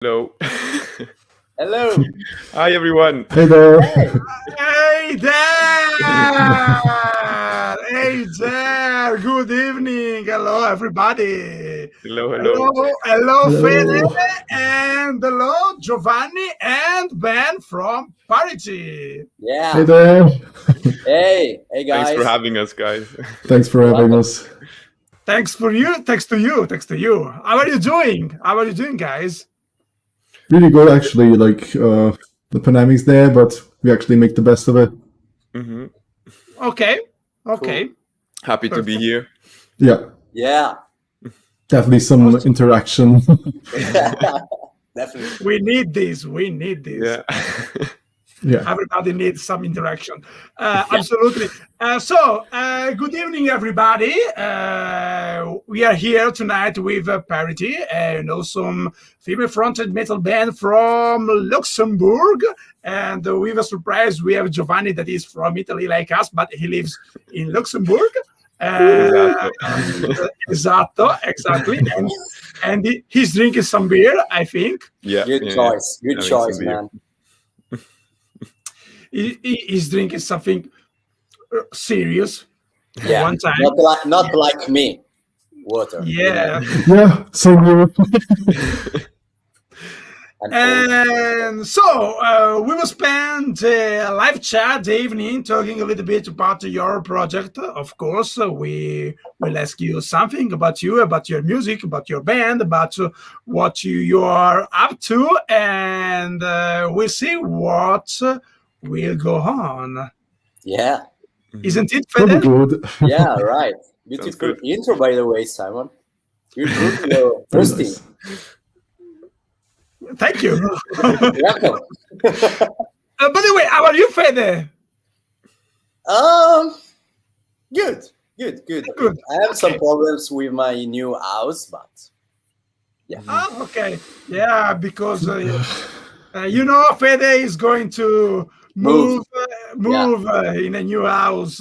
Hello. Hello. Hi, everyone. Hey there. Hey there! Hey there! Good evening. Hello, everybody. Hello, hello. Hello, Fede, Hello. and hello, Giovanni and Ben from Parity. Hey Yeah. there. Hey Thanks guys. for having us, guys. Thanks for having us. Thanks to you. How are you doing? How are you doing, guys? Really good, actually. The pandemic's there, but we actually make the best of it. hmm Okay. Happy to be here. Yeah, Yeah. definitely some interaction. Definitely. We need this. Yeah. Yeah. Everybody needs some interaction. Absolutely. Good evening, everybody. We are here tonight with Parity, an awesome female-fronted metal band from Luxembourg. And with a surprise, we have Giovanni that is from Italy like us, but he lives in Luxembourg. Esatto, exactly. And he's drinking some beer, I think. Yeah. Good yeah, choice. yeah. Good Having choice, some beer. man. He's drinking something serious. Yeah. One time. Not like me. Water. Yeah. Yeah, same here. And And so we will spend a live chat evening talking a little bit about your project. Of course, we will ask you something about you, about your music, about your band, about what you are up to, and we'll see what will go on. yeah. Isn't it, Pretty Fede? good. Yeah, right. Beautiful good. intro, by the way, Simon. Good your Very hosting. nice. Thank you. Welcome. By the way, how are you, Fede? Good. Good. I have some problems with my new house, but yeah. Oh, okay. Yeah, because Fede is going to move in a new house.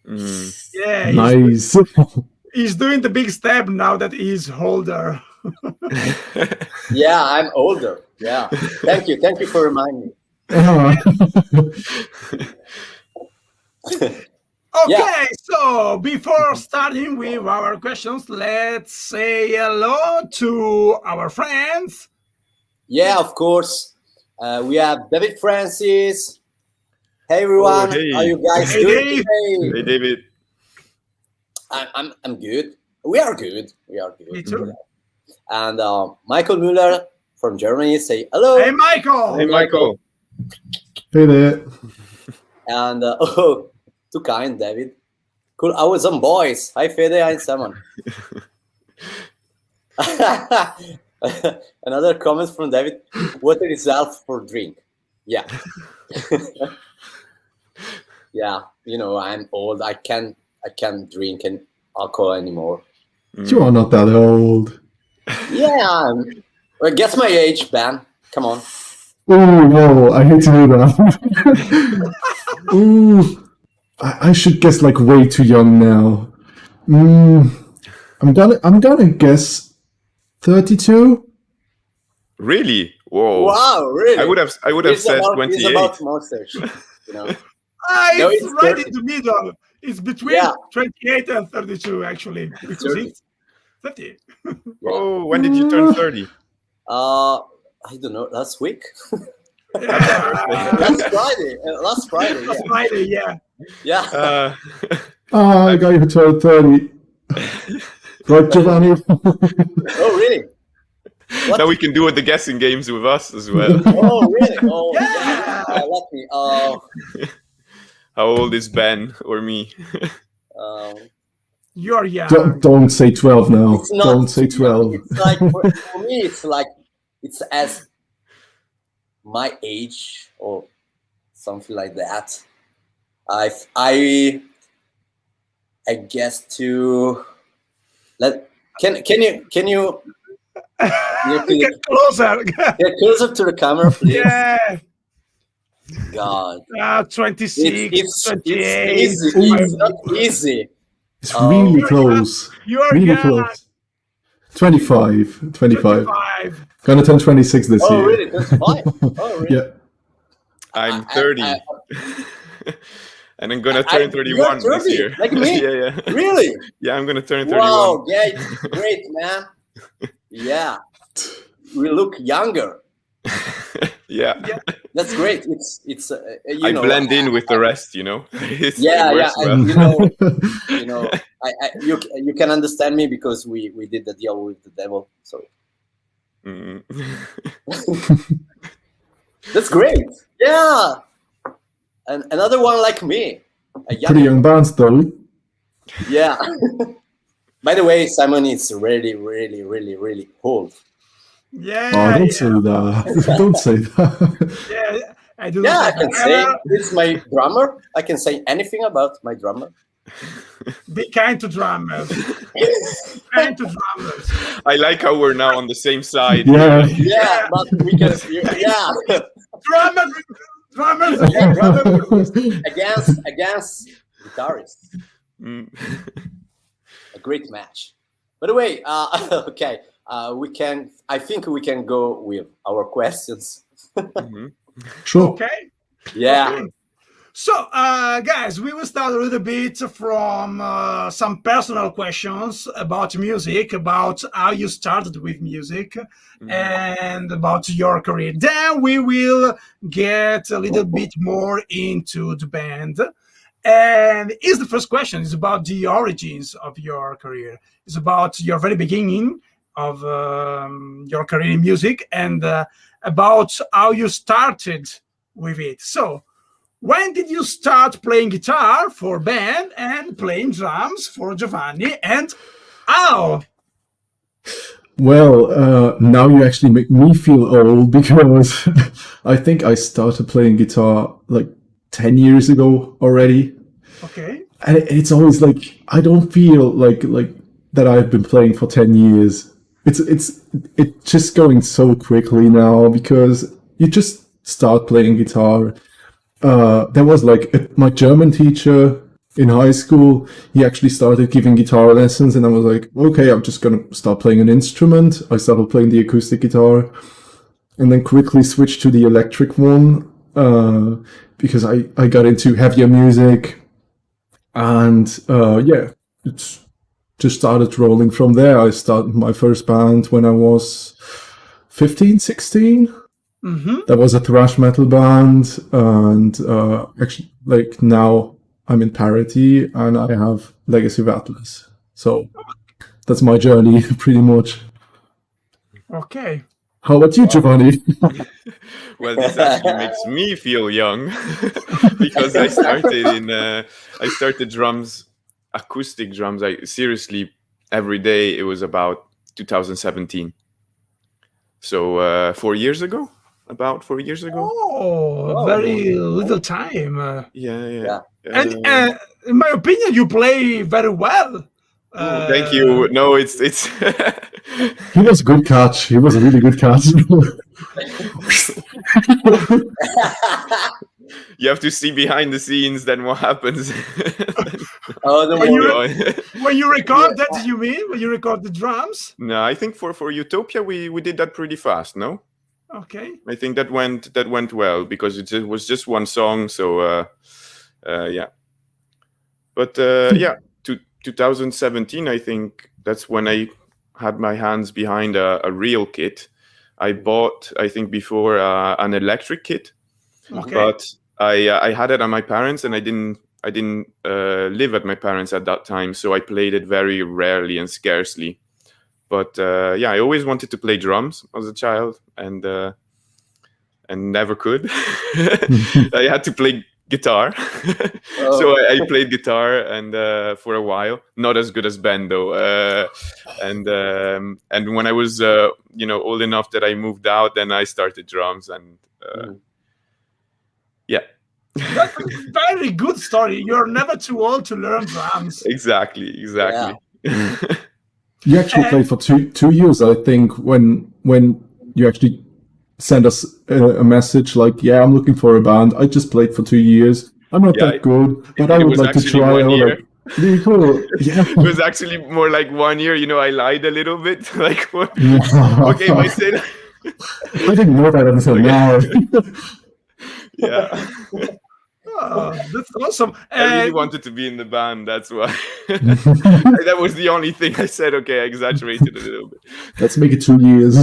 Mm. Yeah, Nice. he's doing the big step now that he's older. Yeah, I'm older. Yeah. Thank you for reminding me. Uh, Okay, so before starting with our questions, let's say hello to our friends. Yeah, of course. We have David Francis. Hey everyone, hey. how you guys Hey, doing Dave. today? Hey, David. I'm good. We are good. Me too. And Michael Müller from Germany say hello. Hey, Michael. Hey, Michael. hey there. And oh, too kind, David. Cool. I was on boys. Hi, Fede and Simon. Another comment from David. Water is health for drink. Yeah. Yeah. I'm old. I can't drink alcohol anymore. You are not that old. Yeah. Well, guess my age, Ben. Come on. Oh, no, I hate to do that. Ooh, I should guess like way too young now. I'm gonna guess 32. Really? Whoa. Wow, really? I would have said It's 28. about mustache, No, It's it's right 30. in the middle. It's between 28 and 32, actually, because 30. it's 30. Oh, when did you turn 30? I don't know. Last week. Yeah. Last Friday. Last Friday, yeah. Yeah. I got you to 30. Right, Giovanni? Oh, really? Now we can do the guessing games with us as well. Oh, really? Oh, Yeah. Let me. How old is Ben or me? You're young. Don't say 12 now. It's not. Don't say 12. It's like for me. It's as my age or something like that. I guess to can you Get closer. get closer to the camera, please? Yeah. God, 26, it's 28. easy. It's not easy. It's really close. You're Really young. close. 25. 25. Gonna turn 26 this Oh, year. really? That's fine. Oh, really? Yeah. I'm 30. And I'm gonna You're turn 31 this 30, year. like me? Yeah. Really? Yeah, I'm gonna turn 31. Wow, yeah, it's great, man. Yeah, we look younger. Yeah. That's great. It's you I know. blend in with the rest, you know. It Yeah, works well. and you know, you can understand me because we did the deal with the devil. So Mm. that's great. Yeah, and another one like me. A Pretty young bands, though. Yeah. By the way, Simon is really, really, really, really old. Yeah. Oh, don't say that. Don't say that. Yeah, I do. Yeah, I can say it's my drummer. I can say anything about my drummer. Be kind to drummers. Be kind to drummers. I like how we're now on the same side. Yeah. Yeah, but we can. Yeah, Drummers. yeah, drummer against guitarists. Mm. A great match. By the way, okay, we can. I think we can go with our questions. Mhm. Sure. Okay. Yeah. Okay. So, guys, we will start a little bit from some personal questions about music, about how you started with music, and about your career. Then we will get a little bit more into the band. And is the first question is about the origins of your career. It's about your very beginning of your career in music and about how you started with it. So, when did you start playing guitar for band and playing drums for Giovanni, and how? Well, now you actually make me feel old because I think I started playing guitar like 10 years ago already. Okay. And it's always like I don't feel like that I've been playing for 10 years. It's just going so quickly now because you just start playing guitar. There was like my German teacher in high school. He actually started giving guitar lessons, and I was like, okay, I'm just gonna start playing an instrument. I started playing the acoustic guitar, and then quickly switched to the electric one because I got into heavier music, and yeah, it's just started rolling from there. I started my first band when I was 15, 16. That was a thrash metal band, and actually, like now I'm in Parity, and I have Legacy of Atlas. So that's my journey, pretty much. Okay. How about you, Giovanni? Well, this actually makes me feel young because I started drums, acoustic drums. I seriously every day. It was about 2017. So 4 years ago. About 4 years ago. Oh, very little time. Yeah. And in my opinion, you play very well. Thank you. No, it's He was a good catch. He was a really good catch. you have to see behind the scenes then what happens. Oh, don't When worry. when you record that, you mean when you record the drums? No, I think for Utopia we did that pretty fast. No, Okay. I think that went well because it was just one song. So yeah, but yeah, 2017. I think that's when I had my hands behind a real kit. I bought, I think, before an electric kit, Okay. but I had it on my parents, and I didn't live at my parents at that time, so I played it very rarely and scarcely. But yeah, I always wanted to play drums as a child, and never could. I had to play guitar, so I played guitar and for a while, not as good as Ben though. And when I was old enough that I moved out, then I started drums, and yeah. That's a very good story. You're never too old to learn drums. Exactly. You actually played for two years, I think, when you actually sent us a message like, yeah, I'm looking for a band. I just played for 2 years. I'm not that good, but I would like to try. Really cool. Yeah. It was actually more like 1 year. I lied a little bit. Like, what? Okay, if I said, I didn't know that until now. yeah, Oh, that's awesome. I really wanted to be in the band. That's why. That was the only thing I said. Okay, I exaggerated a little bit. Let's make it 2 years.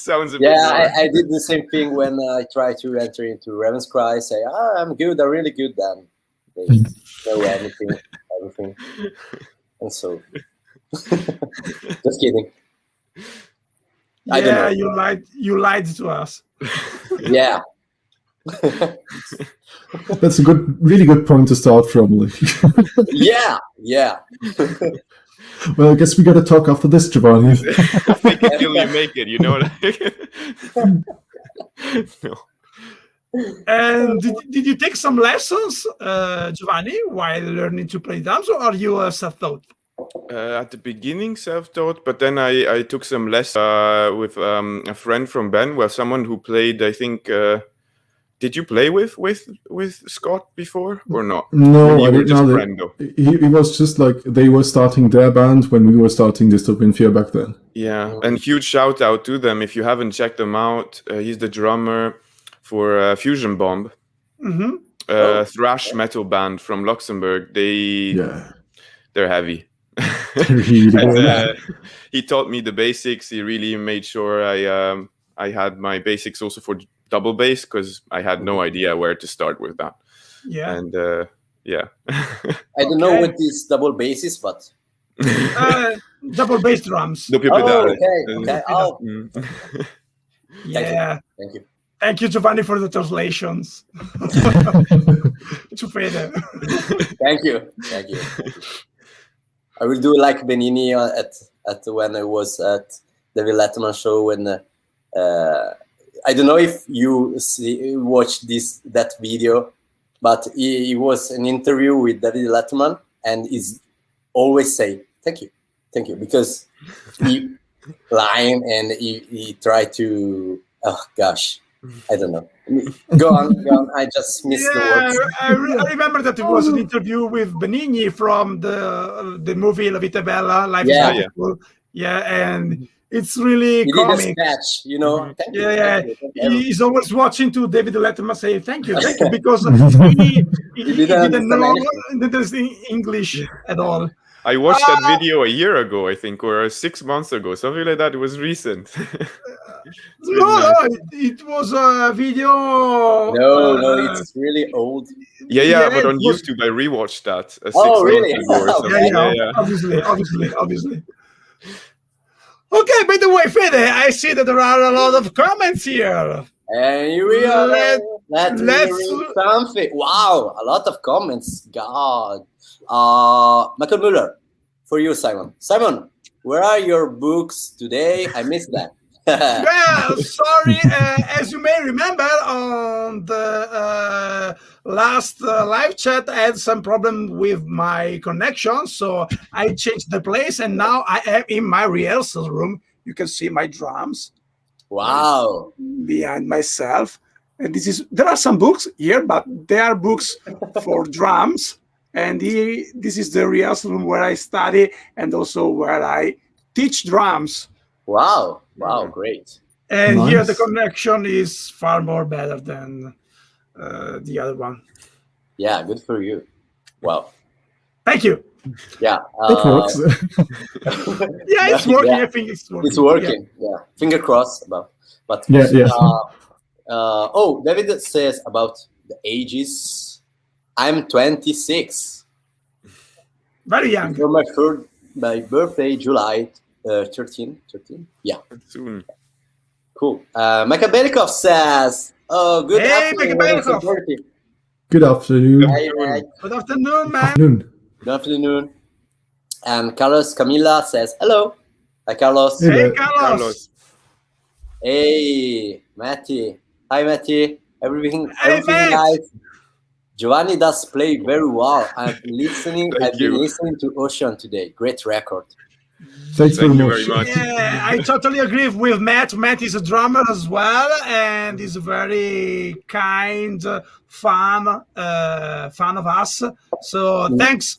Sounds a bit. Yeah, I did the same thing when I tried to enter into Ravenscry. Say, I'm good, I'm really good. Then they know everything, and so just kidding. I don't know. You lied to us. Yeah. That's a really good point to start from. Yeah. Well, I guess we got to talk after this, Giovanni. Fake it till you make it. No. And did you take some lessons, Giovanni, while learning to play drums, or are you self-taught? At the beginning, self-taught, but then I took some lessons with a friend from Ben, someone who played, I think. Did you play with Scott before or not? No, I were didn't just know friend, though. He was just like they were starting their band when we were starting Dystopian Fear back then. Yeah, and huge shout out to them if you haven't checked them out. He's the drummer for Fusion Bomb, thrash metal band from Luxembourg. They're heavy. And, he taught me the basics. He really made sure I had my basics also for double bass, because I had no idea where to start with that. Yeah. And yeah. I don't know what this double bass is, but double bass drums. Okay. Oh. Yeah. Thank you. Thank you, Giovanni, for the translations. To Fede. Thank you. I will do like Benini at when I was at David Letterman show when I don't know if you watched that video, but it was an interview with David Letterman, and he's always say thank you, because he lying and he tried to. Oh gosh, I don't know. Go on. I just missed the words. I remember that it was an interview with Benigni from the movie La Vita Bella, Life is Beautiful. Yeah, and it's really comic. Did a sketch, Thank you, thank you. He's always watching to David Letterman say thank you, because he didn't know English at all. I watched that video a year ago, I think, or 6 months ago, something like that. It was recent. It was a video. No, it's really old. Yeah, but on YouTube, I rewatched that. 6 really? months ago or something. Yeah. Obviously. Okay, by the way, Fede, I see that there are a lot of comments here. And here we are. Let's read something. Wow, a lot of comments. God. Michael Muller, for you, Simon. Simon, where are your books today? I missed that. Well, sorry. As you may remember, on the last live chat, I had some problem with my connection, so I changed the place, and now I am in my rehearsal room. You can see my drums. Wow! Behind myself, and there are some books here, but they are books for drums, and this is the rehearsal room where I study and also where I teach drums. Wow, great. And here the connection is far more better than the other one. Yeah, good for you. Wow. Thank you. Yeah. It works. Yeah, it's working. Yeah. I think it's working. It's working. Yeah. Finger crossed about. But yeah. David says about the ages. I'm 26. Very young. For my birthday, July 13. Yeah. Soon. Cool. Micah Belikov says, good afternoon. Good afternoon. Hi. Good afternoon, man. Good afternoon. And Carlos Camila says, hello. Hi, Carlos. Hey, Carlos. Hey, Matty. Hi, Matty. Everything Matt. nice. Giovanni does play very well. I've been listening to Ocean today. Great record. Thanks Thank very you much. very much. Yeah, I totally agree with Matt. Matt is a drummer as well, and is a very kind, fan of us. So thanks,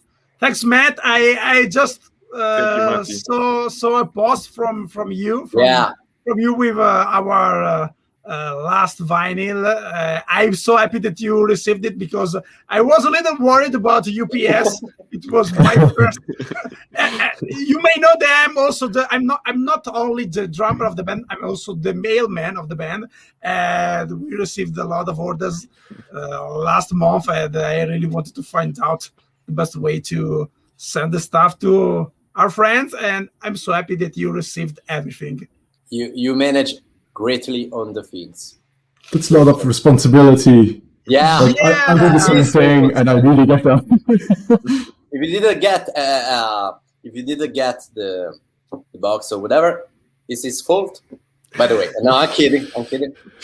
Matt. I just Thank you, Matti. saw a post from you Yeah. from you with our last vinyl. I'm so happy that you received it because I was a little worried about UPS. It was my first. You may know them also. I'm not only the drummer of the band. I'm also the mailman of the band. And we received a lot of orders last month, and I really wanted to find out the best way to send the stuff to our friends. And I'm so happy that you received everything. You manage greatly on the things. That's a lot of responsibility. Yeah. Like, I did the same thing, and I really get that. If you didn't get the box or whatever, it's his fault. By the way, no, I'm kidding.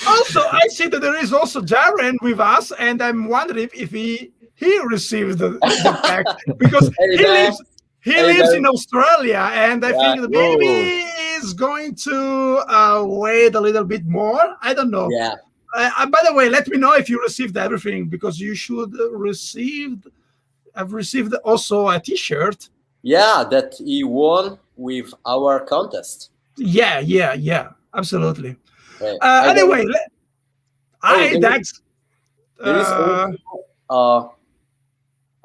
Also, I see that there is also Darren with us, and I'm wondering if he received the pack because he lives in Australia, and I think that maybe he's going to wait a little bit more. I don't know. Yeah. By the way, let me know if you received everything because you should have received also a T-shirt. Yeah, that he won with our contest. Yeah, absolutely. Okay. Anyway, there is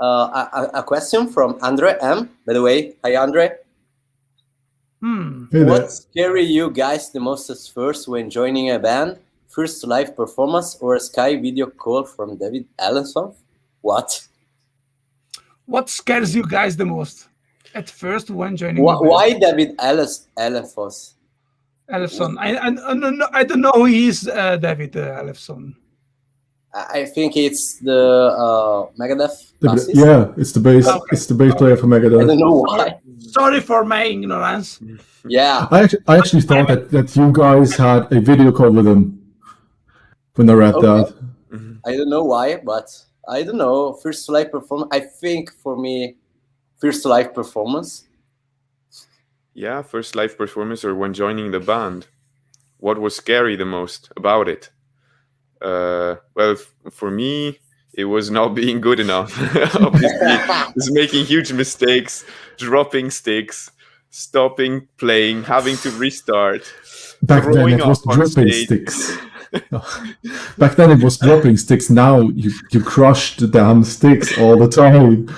a question from Andre M. By the way, hi Andre. Hey What scary you guys the most at first when joining a band? First live performance or a Sky video call from David Allenson? What? What scares you guys the most at first when joining? Why David Allenson? Alefson. I don't know who is David Alefson. I think it's the Megadeth bassist. Yeah, it's the bass. Okay. It's the bass player for Megadeth. I don't know why. Sorry for my ignorance. Yeah. I actually thought that you guys had a video call with him when I read that. I don't know why, but I don't know. First live performance. I think for me, first live performance. Yeah, first live performance or when joining the band. What was scary the most about it? Well, for me, it was not being good enough. Obviously, just making huge mistakes, dropping sticks, stopping playing, having to restart. Back then it was dropping sticks. Back then it was dropping sticks. Now you crush the damn sticks all the time.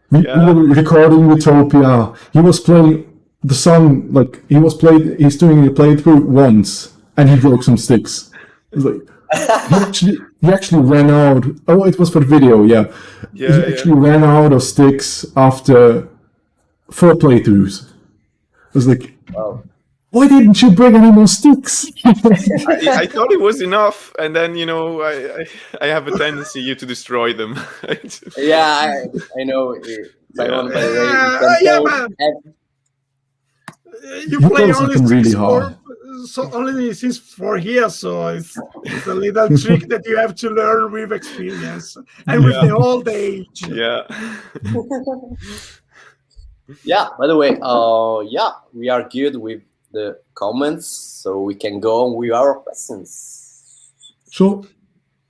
We were recording Utopia. He was playing the song like he's doing a playthrough once and he broke some sticks. It was like he actually ran out. Oh, it was for the video, he actually ran out of sticks after 4 playthroughs. It was like, why didn't you bring any more sticks? I thought it was enough, and then I have a tendency to destroy them. Yeah, I know. You play only really hard. Only since 4 years, so it's a little trick that you have to learn with experience and with the old age. Yeah. Yeah. By the way, we are good with the comments, so we can go on with our questions. Sure.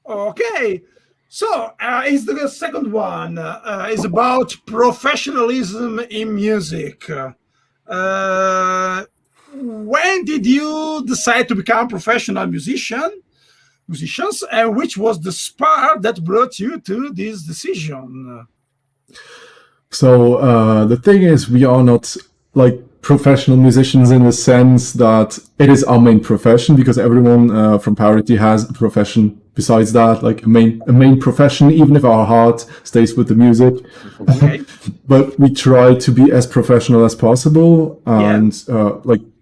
Okay. So, is the second one is about professionalism in music. When did you decide to become professional musicians, and which was the spark that brought you to this decision? So the thing is, we are not like professional musicians in the sense that it is our main profession, because everyone from Parity has a profession besides that, like a main profession, even if our heart stays with the music. Okay. But we try to be as professional as possible, and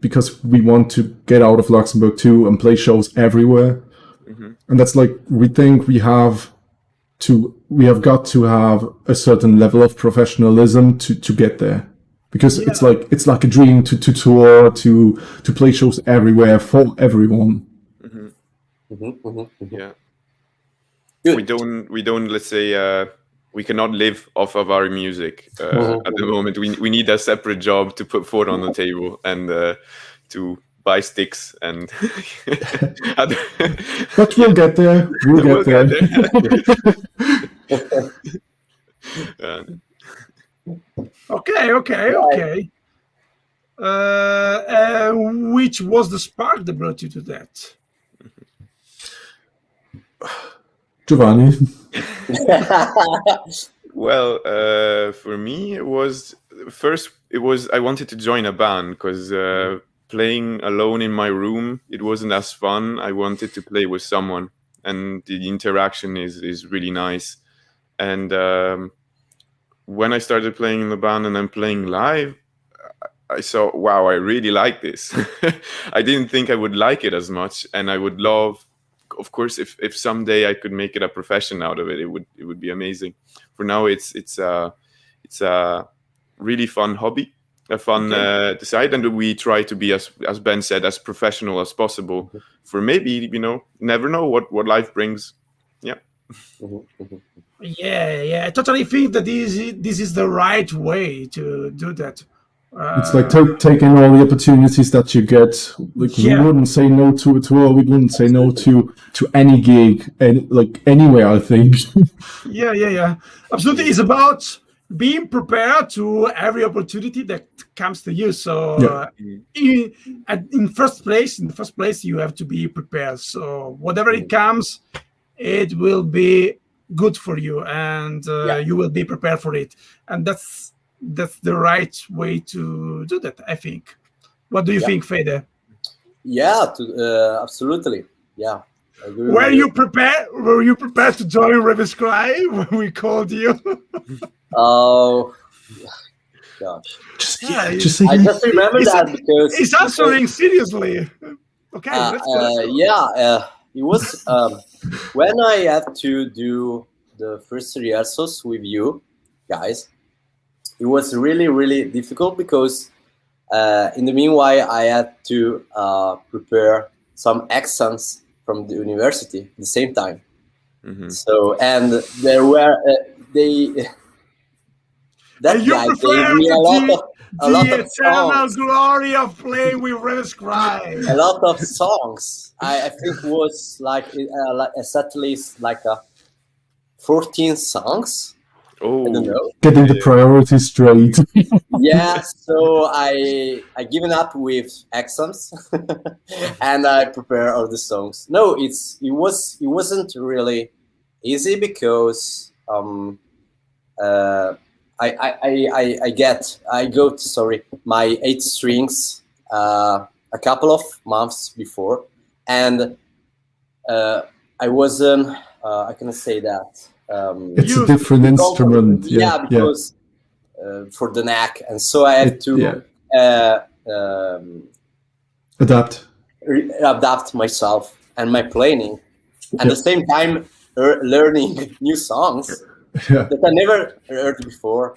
because we want to get out of Luxembourg too and play shows everywhere. And that's like, we think we have got to have a certain level of professionalism to get there, because it's like a dream to tour, to play shows everywhere for everyone. Yeah. We don't let's say we cannot live off of our music at the moment. We need a separate job to put food on the table and to buy sticks and. But we'll get there. We'll get there. Okay. Which was the spark that brought you to that? Giovanni. Well, for me, it was I wanted to join a band because playing alone in my room, it wasn't as fun. I wanted to play with someone, and the interaction is really nice. And when I started playing in the band and then playing live, I saw, wow, I really like this. I didn't think I would like it as much, and I would love, of course, if someday I could make it a profession out of it, it would be amazing. For now, it's a really fun hobby, a fun side, and we try to be, as Ben said, as professional as possible. For maybe, never know what life brings. Yeah. Yeah, I totally think that this is the right way to do that. It's like taking all the opportunities that you get. Like we wouldn't say no to it all. We wouldn't say no to any gig, and like anywhere. I think. Yeah. Absolutely, it's about being prepared to every opportunity that comes to you. So in first place, you have to be prepared. So whatever it comes, it will be good for you, and you will be prepared for it. And that's the right way to do that, I think. What do you think, Fede? Yeah, absolutely. Yeah. Were you prepared to join Ravenscry when we called you? Oh, gosh. Just I just remember that because he's answering seriously. Okay. It was when I had to do the first rehearsals with you guys. It was really, really difficult because in the meanwhile, I had to prepare some exams from the university at the same time. Mm-hmm. So, and there were, they gave me a lot of eternal songs. Glory of playing with Ravenscry. A lot of songs. I think it was like a set list, like 14 songs. Oh, I don't know. Getting the priorities straight. Yeah, so I given up with exams, and I prepare all the songs. No, it wasn't really easy because I got my 8 strings a couple of months before, and I wasn't. I can say that. It's a different instrument. Because for the neck, and so I had to adapt myself and my playing, at the same time learning new songs that I never heard before.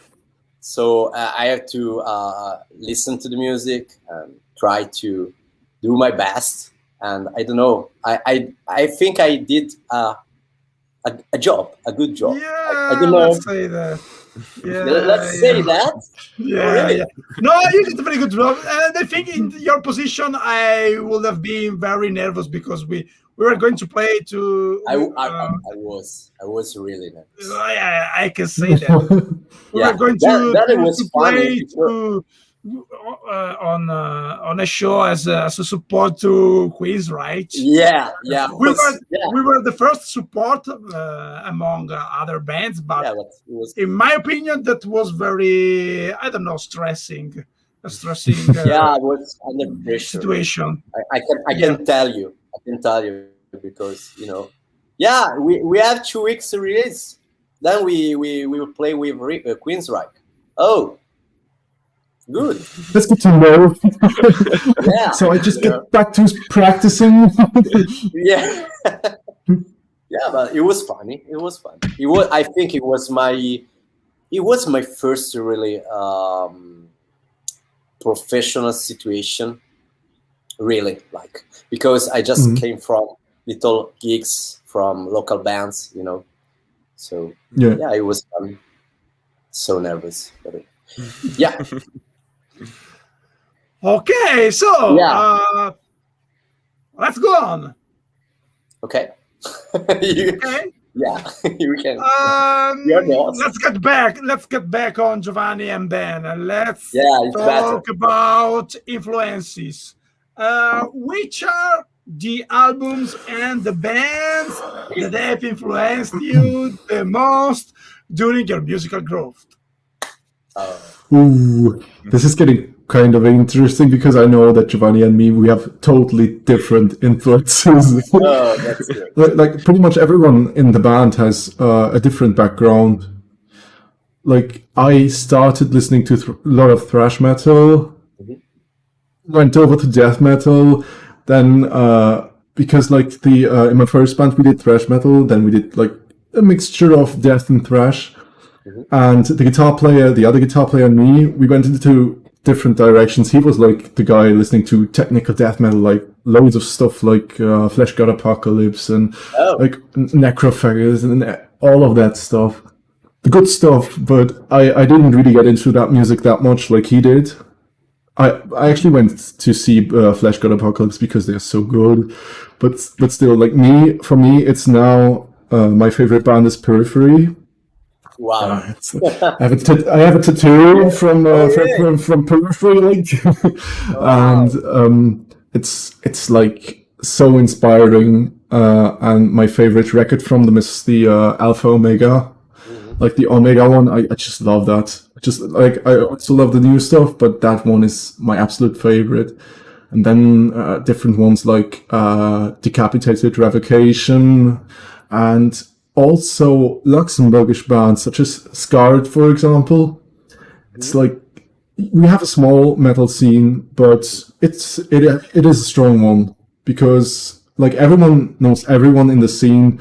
So I have to listen to the music and try to do my best. And I don't know. I think I did a good job. Yeah, I don't know. let's say that. Yeah, let's say that. Yeah, really? Yeah. No, you did a very good job. And I think in your position, I would have been very nervous because we were going to play to. I was really nervous. Yeah, I can say that. We were going to play on a show as a support to Queens, right? Yeah. We were the first support among other bands, but in my opinion, that was very, I don't know, stressing. It was under pressure situation. I can tell you because we have 2 weeks release. Then we will play with Queensryche. Oh. Good. That's good to know. Yeah. So I just get back to practicing. Yeah. Yeah, but it was funny. I think it was my first really professional situation. Really, because I just came from little gigs from local bands, So Yeah. yeah, it was fun. So nervous, but yeah. Okay, so Yeah. let's go on. Okay. Okay. Yeah, you can. You're the host. Let's get back on Giovanni and Ben. Let's It's talk better. about influences. Which are the albums and the bands that have influenced you the most during your musical growth? Ooh, this is getting kind of interesting because I know that Giovanni and me, we have totally different influences. Oh, that's good. Like pretty much everyone in the band has a different background. Like I started listening to a lot of thrash metal, went over to death metal, then because like the in my first band we did thrash metal, then we did like a mixture of death and thrash. And the other guitar player and me, we went into different directions. He was like the guy listening to technical death metal, like loads of stuff like Flesh God Apocalypse and like Necrophagus and all of that stuff. The good stuff, but I didn't really get into that music that much like he did. I actually went to see Flesh God Apocalypse because they're so good. But still, like for me, it's now my favorite band is Periphery. Wow. I have a tattoo from Periphery, like, and it's like so inspiring. And my favorite record from them is the Alpha Omega, like the Omega one. I just love that. I also love the new stuff, but that one is my absolute favorite. And then different ones like Decapitated Revocation and also Luxembourgish bands such as Scarred, for example. It's like we have a small metal scene, but it is a strong one because like everyone knows everyone in the scene,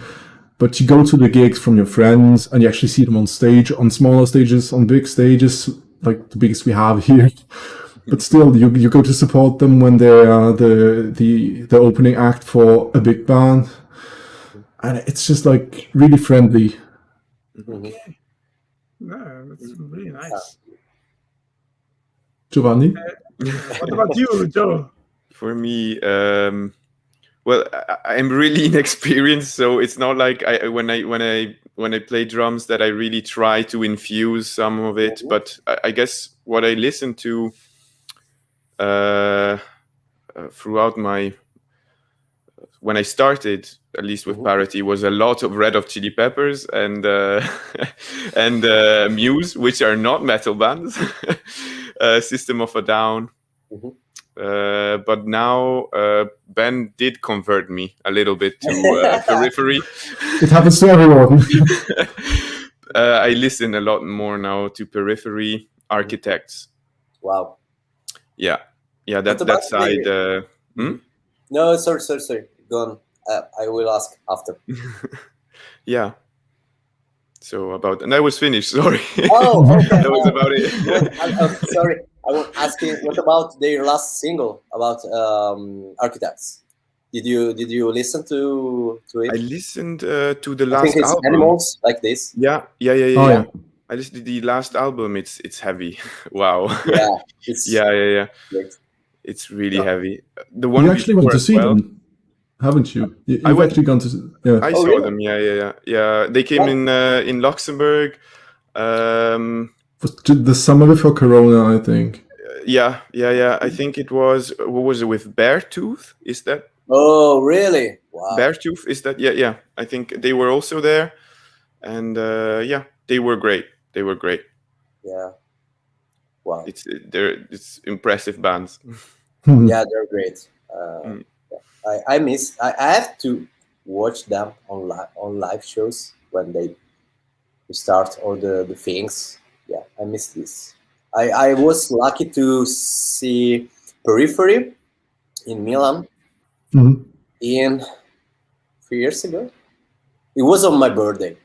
but you go to the gigs from your friends and you actually see them on stage, on smaller stages, on big stages, like the biggest we have here. But still, you go to support them when they are the opening act for a big band. And it's just like really friendly. Okay. No, that's really nice. Giovanni? What about you, Joe? For me, well, I'm really inexperienced, so it's not like when I play drums that I really try to infuse some of it. But I guess what I listen to throughout when I started, at least with Parity, was a lot of Red Hot Chili Peppers and Muse, which are not metal bands. System of a Down. But now Ben did convert me a little bit to Periphery. It happens to everyone. I listen a lot more now to Periphery, Architects. Wow. Yeah, that side. No, sorry. Go on. I will ask after. Yeah. So and I was finished. Sorry. Oh, okay. That was about it. I'm sorry. I was asking, what about their last single about Architects? Did you listen to it? I listened to the last I think it's album. Animals, like this. Yeah. Oh, yeah. I listened to the last album. It's heavy. Wow. Yeah. Yeah. Great. It's really heavy. The one You actually went to see them, haven't you? You've actually gone to. Yeah. I saw them. Yeah. They came in Luxembourg. Was the summer before Corona, I think. Yeah. I think it was. What was it with Beartooth? Is that? Oh, really? Wow. Beartooth, is that? Yeah. I think they were also there, and they were great. Yeah. Wow. It's impressive bands. Yeah, they're great. I have to watch them on live shows when they start all the things. Yeah, I miss this. I was lucky to see Periphery in Milan in 3 years ago. It was on my birthday.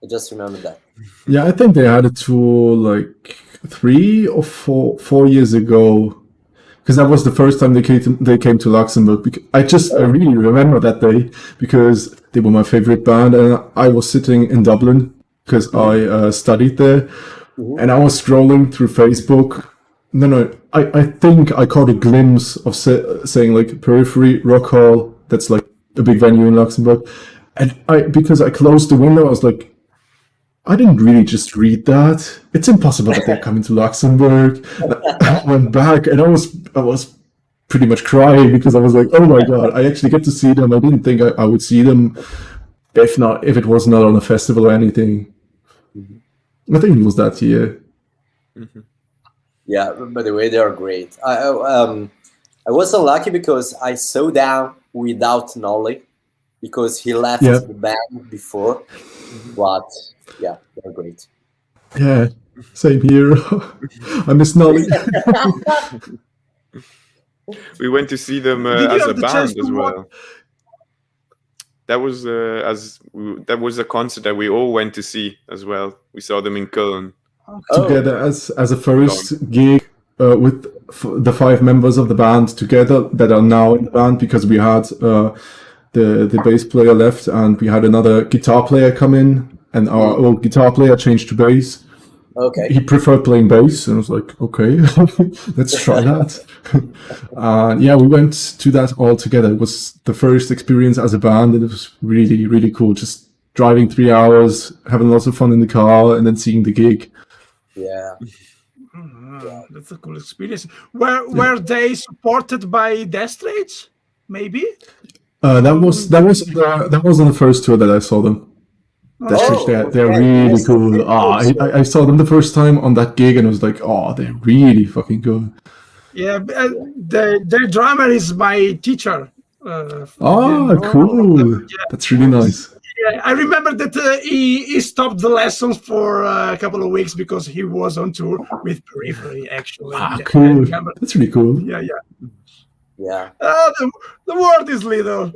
I just remember that. Yeah, I think they had it to like 3 or 4 years ago, because that was the first time they came to Luxembourg. I really remember that day because They were my favorite band, and I was sitting in Dublin because I studied there, and I was scrolling through Facebook. No, I think I caught a glimpse of saying like Periphery Rock Hall. That's like a big venue in Luxembourg, and because I closed the window, I was like, I didn't really just read that. It's impossible that they're coming to Luxembourg. I went back, and I was pretty much crying because I was like, oh my god, I actually get to see them. I didn't think I would see them if it was not on a festival or anything. I think it was that year. Yeah, by the way, they are great. I was unlucky because I saw them without Nolly because he left the band before. But yeah, they're great. Yeah, same here. I miss Nolly. We went to see them as a band as well. That was that was a concert that we all went to see as well. We saw them in Cologne together as a first gig with the 5 members of the band together that are now in the band, because we had the bass player left and we had another guitar player come in, and our old guitar player changed to bass. Okay. He preferred playing bass, and I was like, okay, let's try that. Yeah, we went to that all together. It was the first experience as a band, and it was really, really cool. Just driving 3 hours, having lots of fun in the car, and then seeing the gig. Yeah. That's a cool experience. Were they supported by Death Rage? Maybe. That was on the first tour that I saw them. They're really cool. I saw them the first time on that gig, and I was like, oh, they're really fucking good. Yeah, their drummer is my teacher. Cool. Yeah. That's really nice. Yeah, I remember that he stopped the lessons for a couple of weeks because he was on tour with Periphery, actually. Cool. That's really cool. Yeah. Yeah. The world is little.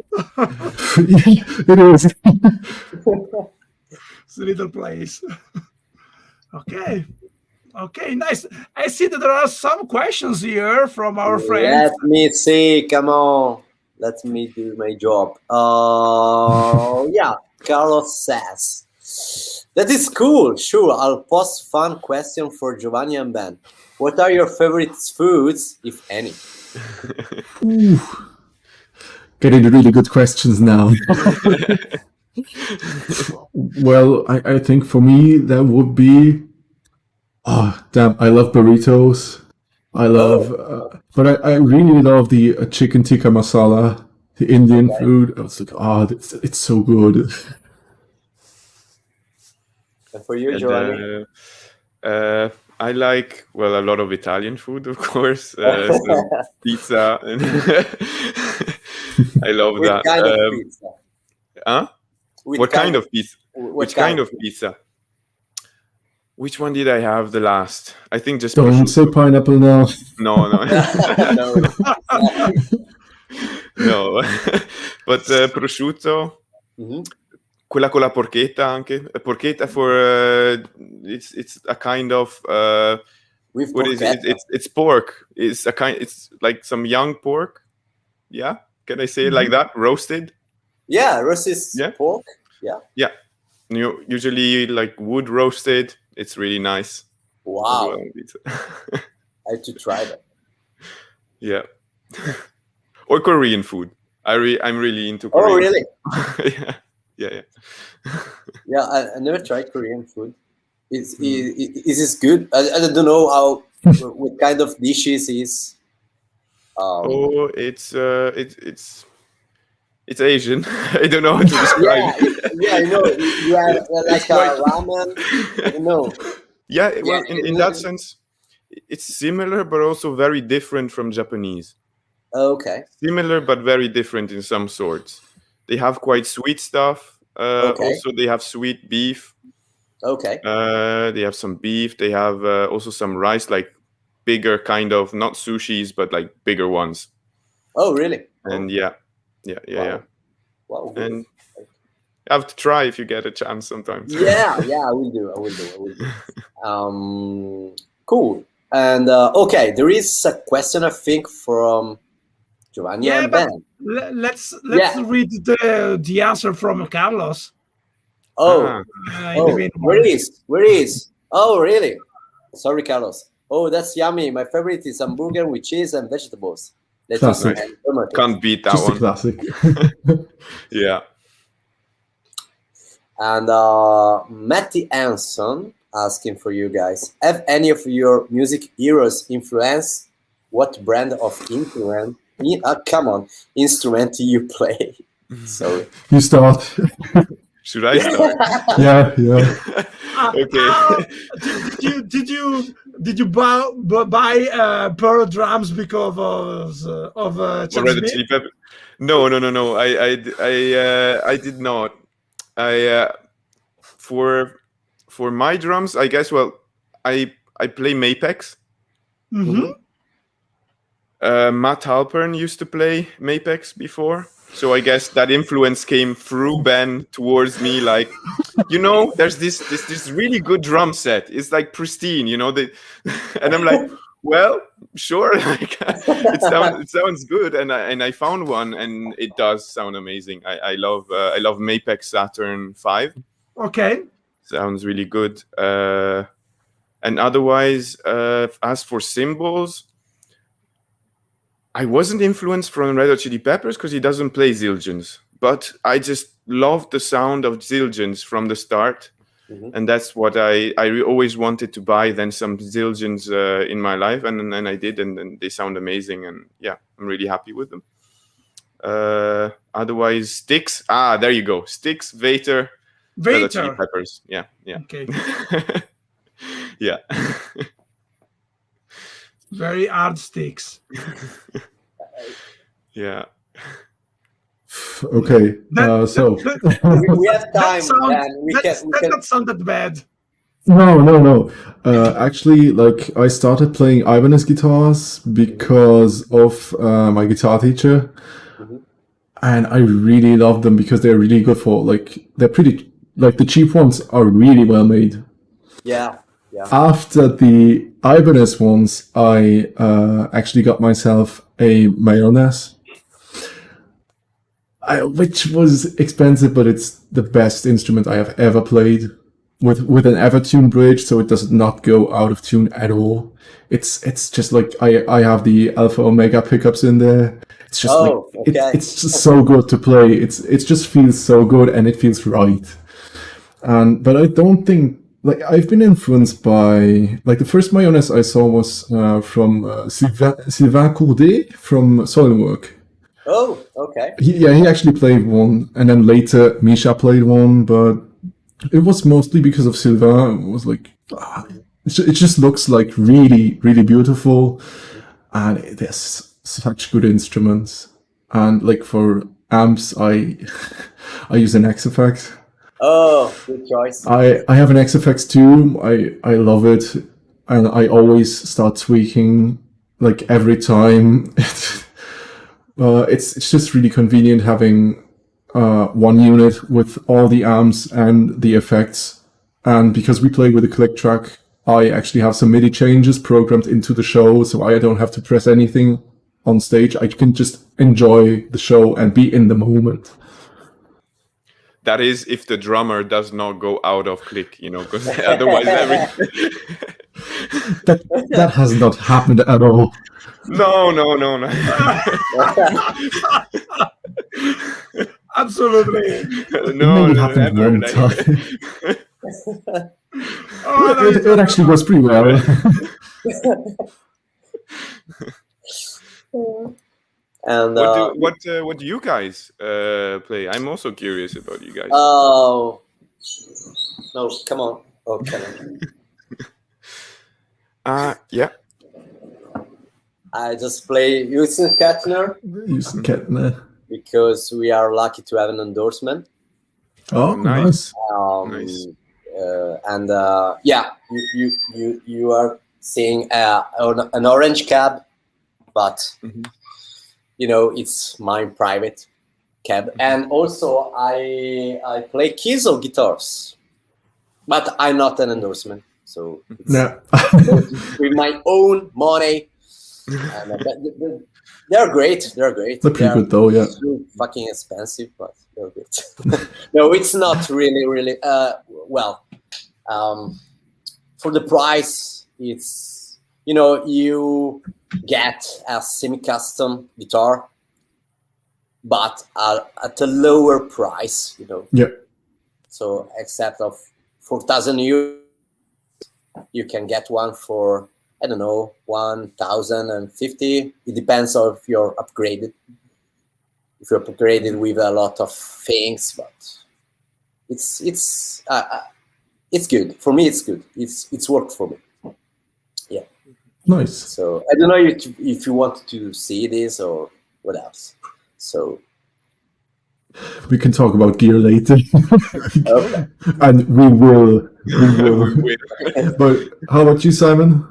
It is. It's a little place. Okay, nice. I see that there are some questions here from our friends. Let me see. Come on. Let me do my job. Yeah, Carlos says. That is cool. Sure, I'll post fun question for Giovanni and Ben. What are your favorite foods, if any? Getting the really good questions now. Well, I think for me that would be, I love burritos. I love, but I really love the chicken tikka masala, the Indian food. I was like, it's so good. And for you, Giovanni? I like, a lot of Italian food, of course. Pizza. I love that. Kind of pizza? Huh? What kind of pizza? Which kind of pizza? Which one did I have the last? I think just Don't say pineapple now. No. No. But prosciutto. Mm-hmm. Quella con la porchetta anche. A porchetta for it's a kind of what is it? It's pork. It's like some young pork. Yeah, can I say it like that? Roasted. Yeah, roasted pork. Yeah. Usually like wood roasted. It's really nice. Wow. I have to try that. Yeah. Or Korean food. I'm really into Korean. Oh, really? Yeah. Yeah, I never tried Korean food. Is this good? I don't know what kind of dishes is. It's Asian. I don't know how to describe it. Yeah, I know. You have like a ramen. I don't know. Yeah, well, in that sense, it's similar, but also very different from Japanese. Okay. Similar, but very different in some sorts. They have quite sweet stuff. Also, they have sweet beef. Okay. They have some beef. They have also some rice, like bigger kind of, not sushis, but like bigger ones. Oh, really? And yeah. Wow. And you have to try if you get a chance sometimes. Yeah, I will do. Cool. And okay, there is a question I think from Giovanni Yeah, and but Ben. let's Yeah. read the answer from Carlos. Oh, In the main where one. is? Oh, really? Sorry, Carlos. Oh, that's yummy. My favorite is hamburger with cheese and vegetables. Classic. And tomatoes. Can't beat that Just a one. classic. Yeah. And Matty Anson asking for you guys: have any of your music heroes influenced what brand of instrument? Instrument you play? So You start. Should I start? Yeah. Okay. Did you buy Pearl drums because of Chad Red Hot Smith? Chili Peppers? No. I did not. For my drums, I guess. Well, I play Mapex. Mm-hmm. Matt Halpern used to play Mapex before, so I guess that influence came through Ben towards me. Like, there's this really good drum set. It's like pristine, and I'm like, well, sure, like, it sounds good, and I found one, and it does sound amazing. I love Mapex Saturn 5. Okay. Sounds really good. And otherwise, as for cymbals, I wasn't influenced from Red Hot Chili Peppers because he doesn't play Zildjians, but I just loved the sound of Zildjians from the start. Mm-hmm. And that's what I always wanted to buy then some Zildjians in my life, and I did, and they sound amazing, and yeah, I'm really happy with them. Otherwise, Styx. There you go. Styx, Vater, Red Hot Chili Peppers. Yeah. Okay. Yeah. Very hard Styx. Yeah. Okay. So we have time, and we can. That not sounded bad. No. Actually, like, I started playing Ibanez guitars because of my guitar teacher, and I really love them because they're really good for, like, they're pretty, like, the cheap ones are really well made. Yeah. After the Ibanez ones, I actually got myself a Mayonnaise, which was expensive, but it's the best instrument I have ever played, with an Evertune bridge, so it does not go out of tune at all. It's just like I have the Alpha Omega pickups in there. It's just it's just so good to play. It just feels so good, and it feels right. But I don't think, like, I've been influenced by, like, the first Mayonnaise I saw was from Sylvain Courdet from Soilwork. Oh, okay. He actually played one, and then later Misha played one, but it was mostly because of Sylvain. It was like, it just looks like really, really beautiful, and there's such good instruments. And, like, for amps, I use an XFX. Oh, good choice. I have an XFX too. I love it, and I always start tweaking, like, every time. It's just really convenient having one unit with all the amps and the effects. And because we play with a click track, I actually have some MIDI changes programmed into the show, so I don't have to press anything on stage. I can just enjoy the show and be in the moment. That is, if the drummer does not go out of click, because otherwise that has not happened at all. No. Absolutely. No, it happened never. one time. It actually goes pretty well. And what do you guys play? I'm also curious about you guys. Oh no! Come on! Oh, come on! Yeah. I just play Houston Kettner because we are lucky to have an endorsement. Oh, nice. Nice. And you are seeing an orange cab, but it's my private cab. And also I play Kiesel guitars, but I'm not an endorsement, so it's with my own money. And, They're great. They're great. They're pretty good though, yeah. So fucking expensive, but they're good. No, it's not really. Well, for the price, it's you get a semi-custom guitar, but at a lower price. Yeah. So except of 4,000 euros, you can get one for, I don't know, 1,050. It depends on if you're upgraded. If you're upgraded with a lot of things, but it's good for me. It's good. It's worked for me. Yeah. Nice. So I don't know if you want to see this or what else. So we can talk about gear later. okay. And we will. But how about you, Simon?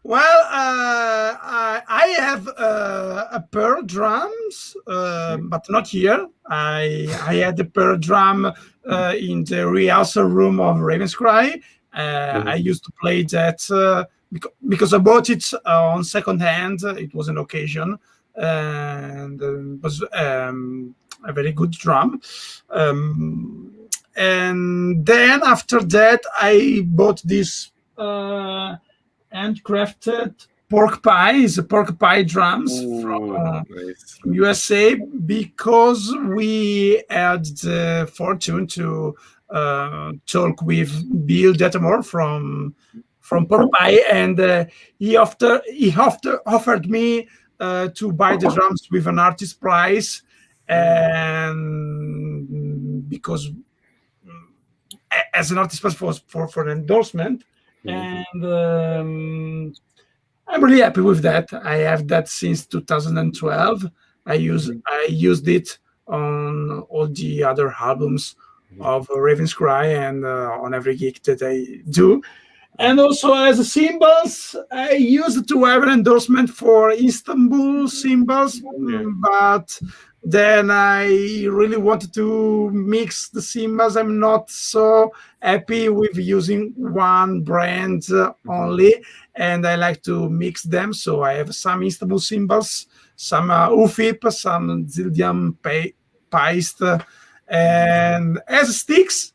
Well, I have a pair of drums, but not here. I had a pair of drum in the rehearsal room of Ravenscry. I used to play that because I bought it on second hand. It was an occasion, and it was a very good drum. And then after that, I bought this handcrafted pork pie drums from USA, because we had the fortune to talk with Bill Detmore from Pork Pie, and he offered me to buy the drums with an artist price, and because as an artist price for an endorsement. And I'm really happy with that. I have that since 2012. I used it on all the other albums of Ravenscry and on every gig that I do. And also as cymbals, I used to have an endorsement for Istanbul cymbals, but then I really wanted to mix the cymbals. I'm not so happy with using one brand only, and I like to mix them. So I have some Istanbul cymbals, some UFIP, some Zildjian Paste, and as sticks,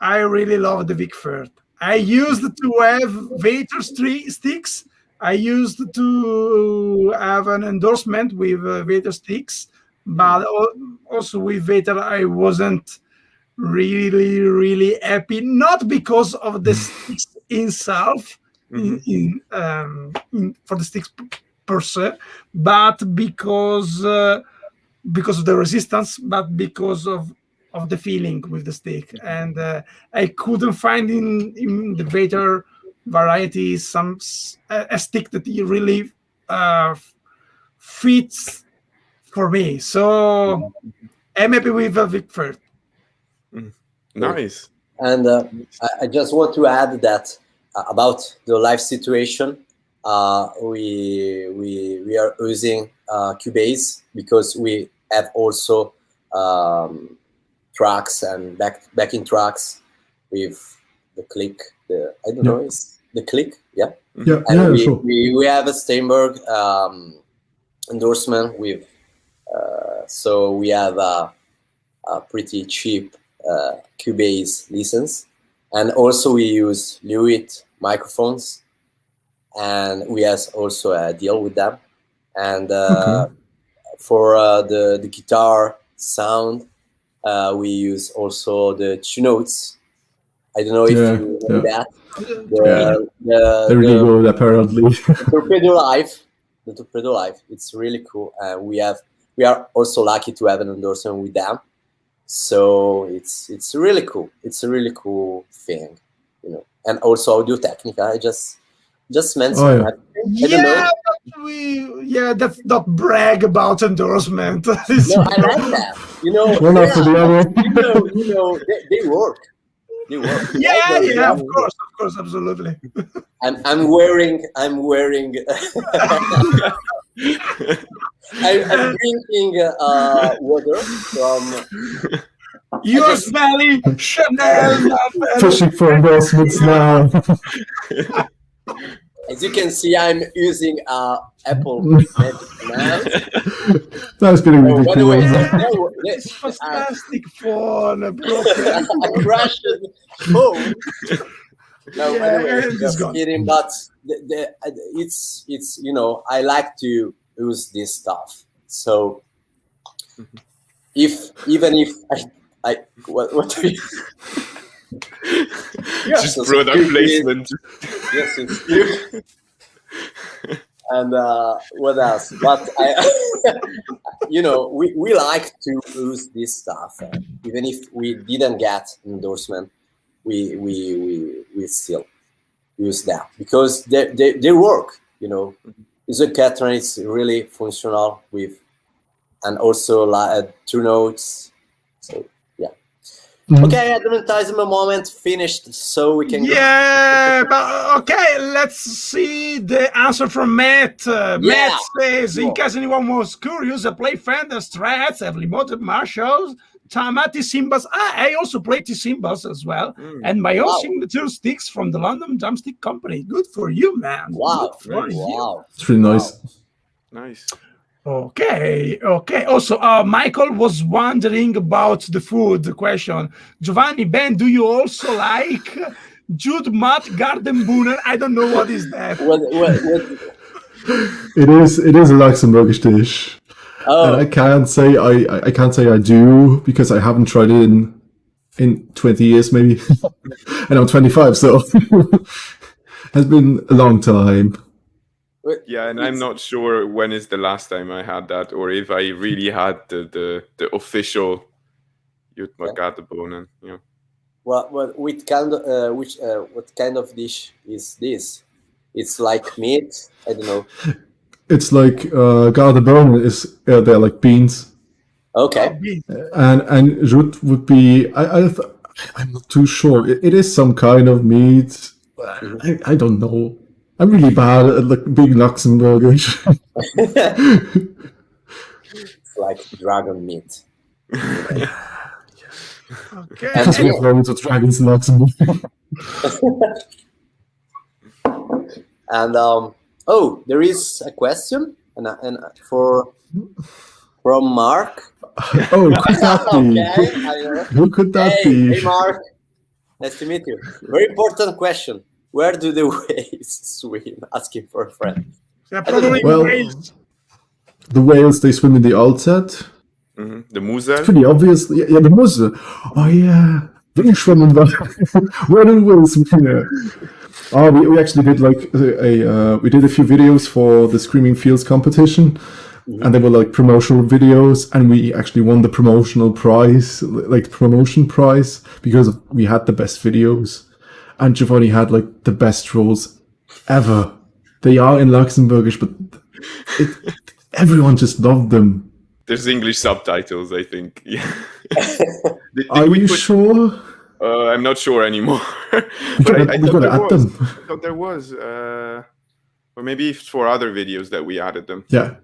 I really love the Vic Firth. I used to have Vater sticks. I used to have an endorsement with Vater sticks, but also with Vater I wasn't really happy. Not because of the sticks itself, for the sticks per se, but because of the resistance, but because of the feeling with the stick. And I couldn't find in the Vater variety a stick that really fits for me. So I'm happy with Vic Firth. Nice. And I just want to add that about the live situation, we are using Cubase because we have also tracks and backing tracks with the click. I don't know, is the click? Yeah. And sure. We have a Steinberg endorsement with. So we have a pretty cheap Cubase license, and also we use Lewitt microphones, and we have also a deal with them. And for the guitar sound, we use also the two notes. I don't know if you know that. The really good, apparently. The Torpedo Live. It's really cool. We are also lucky to have an endorsement with them. So it's really cool. It's a really cool thing, And also Audio Technica. I just mentioned that. Let's not brag about endorsement. No, I like that. One after the other. They work. Yeah, of course, absolutely. I'm wearing. I'm drinking water from. You're smelling Chanel. Fishing for endorsements now. As you can see, I'm using Apple Magic Mouse. That's getting Oh, by the way, ridiculous. It's fantastic phone, broken. I crashed the phone. No, by the way, and it's just gone. kidding. But it's I like to use this stuff. So even if I what do you? Just product placement. Yes, it's you. And what else? But we like to use this stuff, even if we didn't get endorsement, we still use that because they work. User Catherine is really functional with, and also two notes. So yeah. Okay, advertisement moment finished, so we can. Yeah, but okay, let's see the answer from Matt. Matt says, in case anyone was curious, I play Fender Strats, heavily mounted Marshalls, Tamati cymbals. I also play T-cymbals as well, and my own signature sticks from the London Drumstick Company. Good for you, man. Wow, Good for you. It's really nice. Nice. Okay. Also, Michael was wondering about the food question. Giovanni, Ben, do you also like Jude Matt Garden Booner? I don't know what is that. What? It is a Luxembourgish dish. Oh. And I can't say I do because I haven't tried it in 20 years maybe. And I'm 25, so has been a long time. Yeah, and I'm not sure when is the last time I had that, or if I really had the official Jutmagatenbohnen. Yeah. What kind of dish is this? It's like meat. I don't know. It's like Gardenbohnen is they're like beans. Okay. And Jut would be I'm not too sure. It is some kind of meat. I don't know. I'm really bad at being Luxembourgish. It's like dragon meat. Okay. Because we have loads of dragons in Luxembourg. And there is a question and from Mark. Oh, could that be? Okay, Who could that be? Hey, Mark. Nice to meet you. Very important question. Where do the whales swim? Asking for a friend. Well, the whales, they swim in the Alzette. The Mosel. Pretty obvious. Yeah, the Mosel. Oh, yeah. Where do the whales swim? Oh, we actually did we did a few videos for the Screaming Fields competition. And they were like promotional videos, and we actually won the promotional prize, like the promotion prize, because we had the best videos. And Giovanni had like the best roles ever. They are in Luxembourgish, but everyone just loved them. There's English subtitles, I think. Yeah. Are you sure? I'm not sure anymore. I thought I thought there was. Or maybe it's for other videos that we added them. Yeah.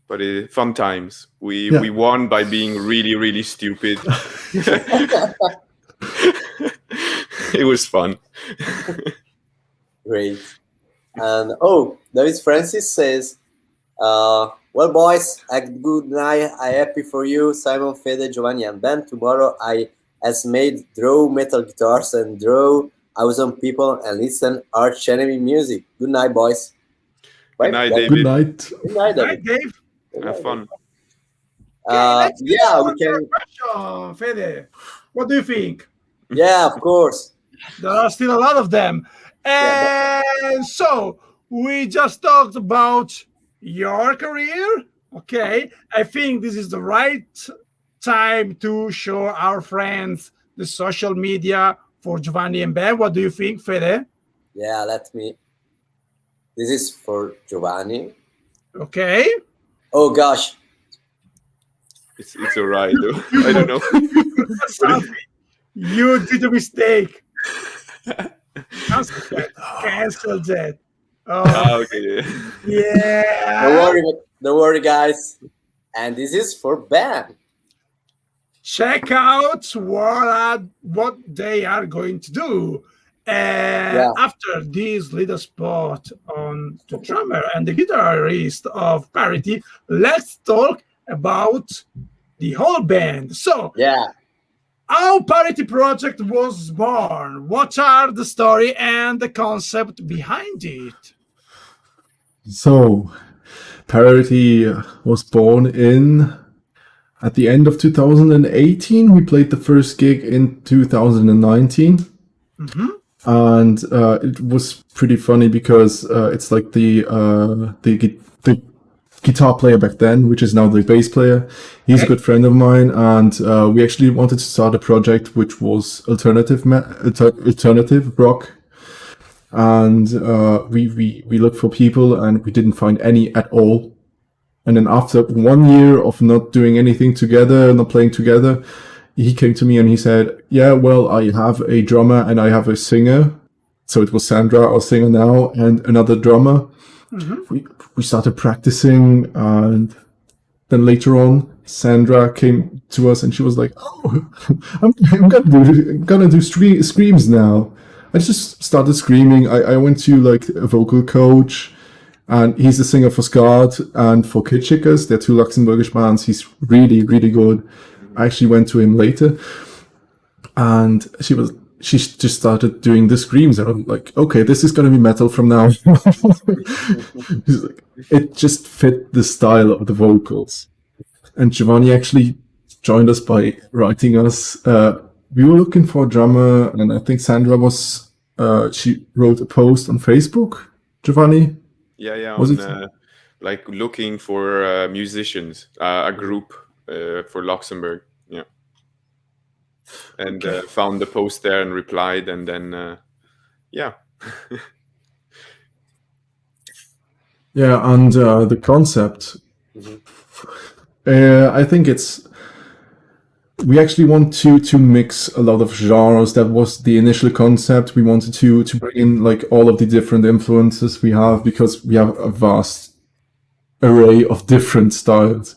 But fun times. We won by being really, really stupid. It was fun. Great. And David Francis says, well, boys, a good night. I'm happy for you, Simon, Fede, Giovanni, and Ben. Tomorrow I has made draw metal guitars and draw awesome people and listen Arch Enemy music. Good night, boys. Good night, David. Good night. Good night, David. Dave. Have fun. We can. Question, Fede. What do you think? Yeah, of course. There are still a lot of them. And so we just talked about your career. Okay. I think this is the right time to show our friends the social media for Giovanni and Ben. What do you think, Fede? Yeah, this is for Giovanni. Okay. Oh gosh. It's all right, though. I don't know. You did a mistake. Cancel that. Okay. Yeah. Don't worry, guys. And this is for Ben. Check out what they are going to do. After this little spot on the drummer and the guitarist of Parity, let's talk about the whole band. So, how Parity Project was born? What are the story and the concept behind it? So, Parity was born at the end of 2018. We played the first gig in 2019. And it was pretty funny because it's like the guitar player back then, which is now the bass player. He's a good friend of mine, and we actually wanted to start a project which was alternative rock. And we looked for people, and we didn't find any at all. And then after 1 year of not doing anything together, not playing together, he came to me and he said, yeah, well, I have a drummer and I have a singer. So it was Sandra, our singer now, and another drummer. We started practicing, and then later on, Sandra came to us and she was like, oh, I'm gonna do screams now. I just started screaming. I went to like a vocal coach, and he's the singer for Scarred and for Kitschikers. They're two Luxembourgish bands. He's really, really good. I actually went to him later, and she just started doing the screams, and I'm like, okay, this is gonna be metal from now. Like, it just fit the style of the vocals. And Giovanni actually joined us by writing us. We were looking for a drummer, and I think Sandra was. She wrote a post on Facebook. Giovanni. Yeah. Was like looking for musicians, a group. For Luxembourg, and found the post there and replied, and then yeah, and the concept, I think we actually want to mix a lot of genres. That was the initial concept. We wanted to bring in like all of the different influences we have, because we have a vast array of different styles.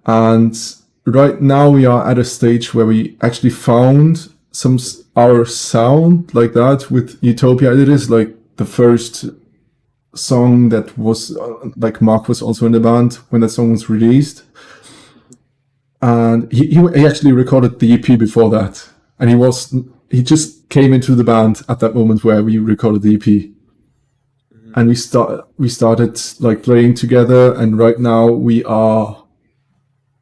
And right now we are at a stage where we actually found our sound like that with Utopia. It is like the first song that was like Mark was also in the band when that song was released. And he actually recorded the EP before that. And he just came into the band at that moment where we recorded the EP. And we started like playing together, and right now we are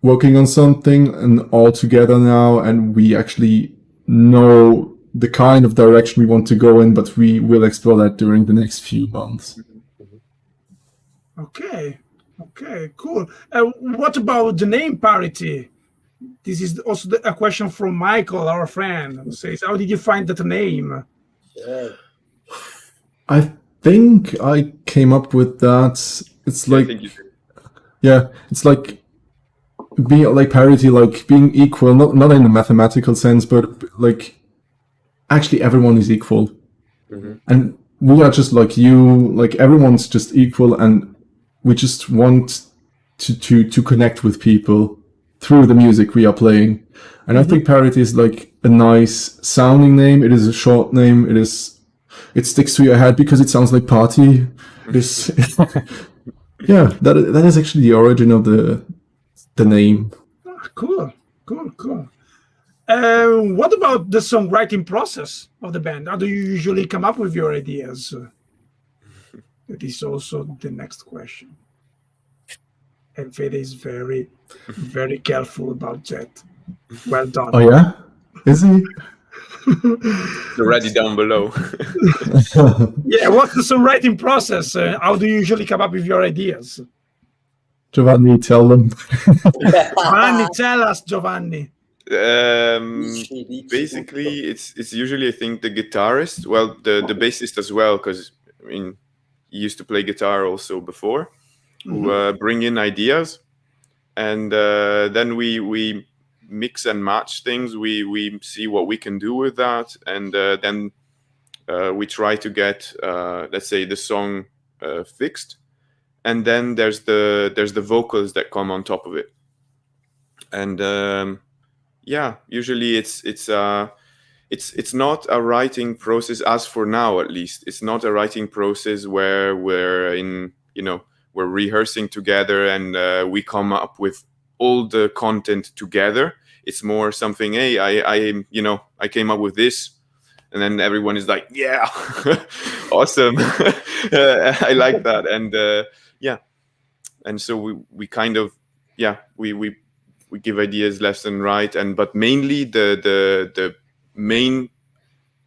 working on something and all together now, and we actually know the kind of direction we want to go in, but we will explore that during the next few months. Okay, cool. What about the name Parity? This is also a question from Michael, our friend, who says, how did you find that name? I think I came up with that. It's like, it's like being like parity, like being equal, not in a mathematical sense, but like actually everyone is equal. And we are just like you, like everyone's just equal, and we just want to connect with people through the music we are playing. And I think Parity is like a nice sounding name. It is a short name. It sticks to your head because it sounds like party. Yeah, that is actually the origin of the name. Cool. What about the songwriting process of the band? How do you usually come up with your ideas? That is also the next question. And Fede is very, very careful about that. Well done. Oh yeah? Is he? Already down below. Yeah, what's the songwriting process? How do you usually come up with your ideas? Giovanni, tell them. Giovanni, tell us, Giovanni. Basically, it's usually, I think, the guitarist, well, the bassist as well, because I mean, he used to play guitar also before, who bring in ideas, and then we mix and match things. We see what we can do with that, and then we try to get, let's say, the song fixed, and then there's the vocals that come on top of it, and yeah, usually it's it's not a writing process, as for now at least. It's not a writing process where we're rehearsing together and we come up with all the content together. It's more something, hey, I came up with this, and then everyone is like, yeah, awesome. I like that. And and so we kind of, we give ideas left and right, but mainly the main,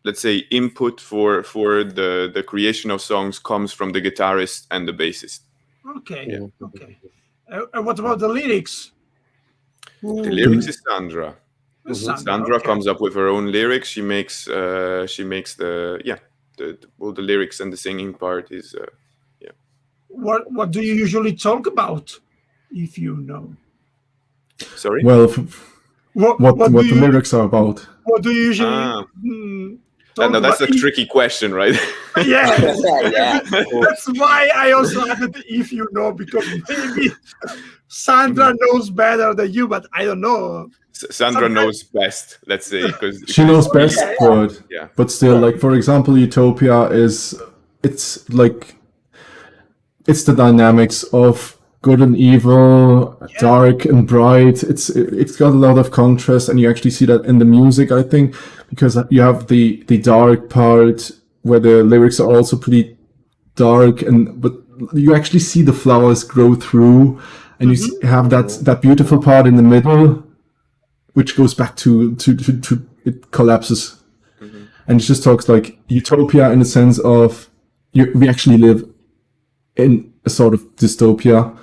let's say, input for the creation of songs comes from the guitarist and the bassist. Okay. Okay. What about the lyrics? The lyrics is Sandra. Sandra Okay. Comes up with her own lyrics. She makes the all the lyrics, and the singing part is What do you usually talk about, if you know? Sorry. Well, What the lyrics are about. What do you usually talk no, that's about? a tricky question, right? Yeah. Yeah. That's why I also added if you know, because maybe Sandra knows better than you, but I don't know. Sandra knows best, let's say, because She knows best, but still, like, for example, Utopia it's the dynamics of good and evil, dark and bright. It's got a lot of contrast, and you actually see that in the music, I think, because you have the dark part where the lyrics are also pretty dark, but you actually see the flowers grow through, and you have that beautiful part in the middle, which goes back to it collapses, and it just talks like utopia in the sense of we actually live in a sort of dystopia,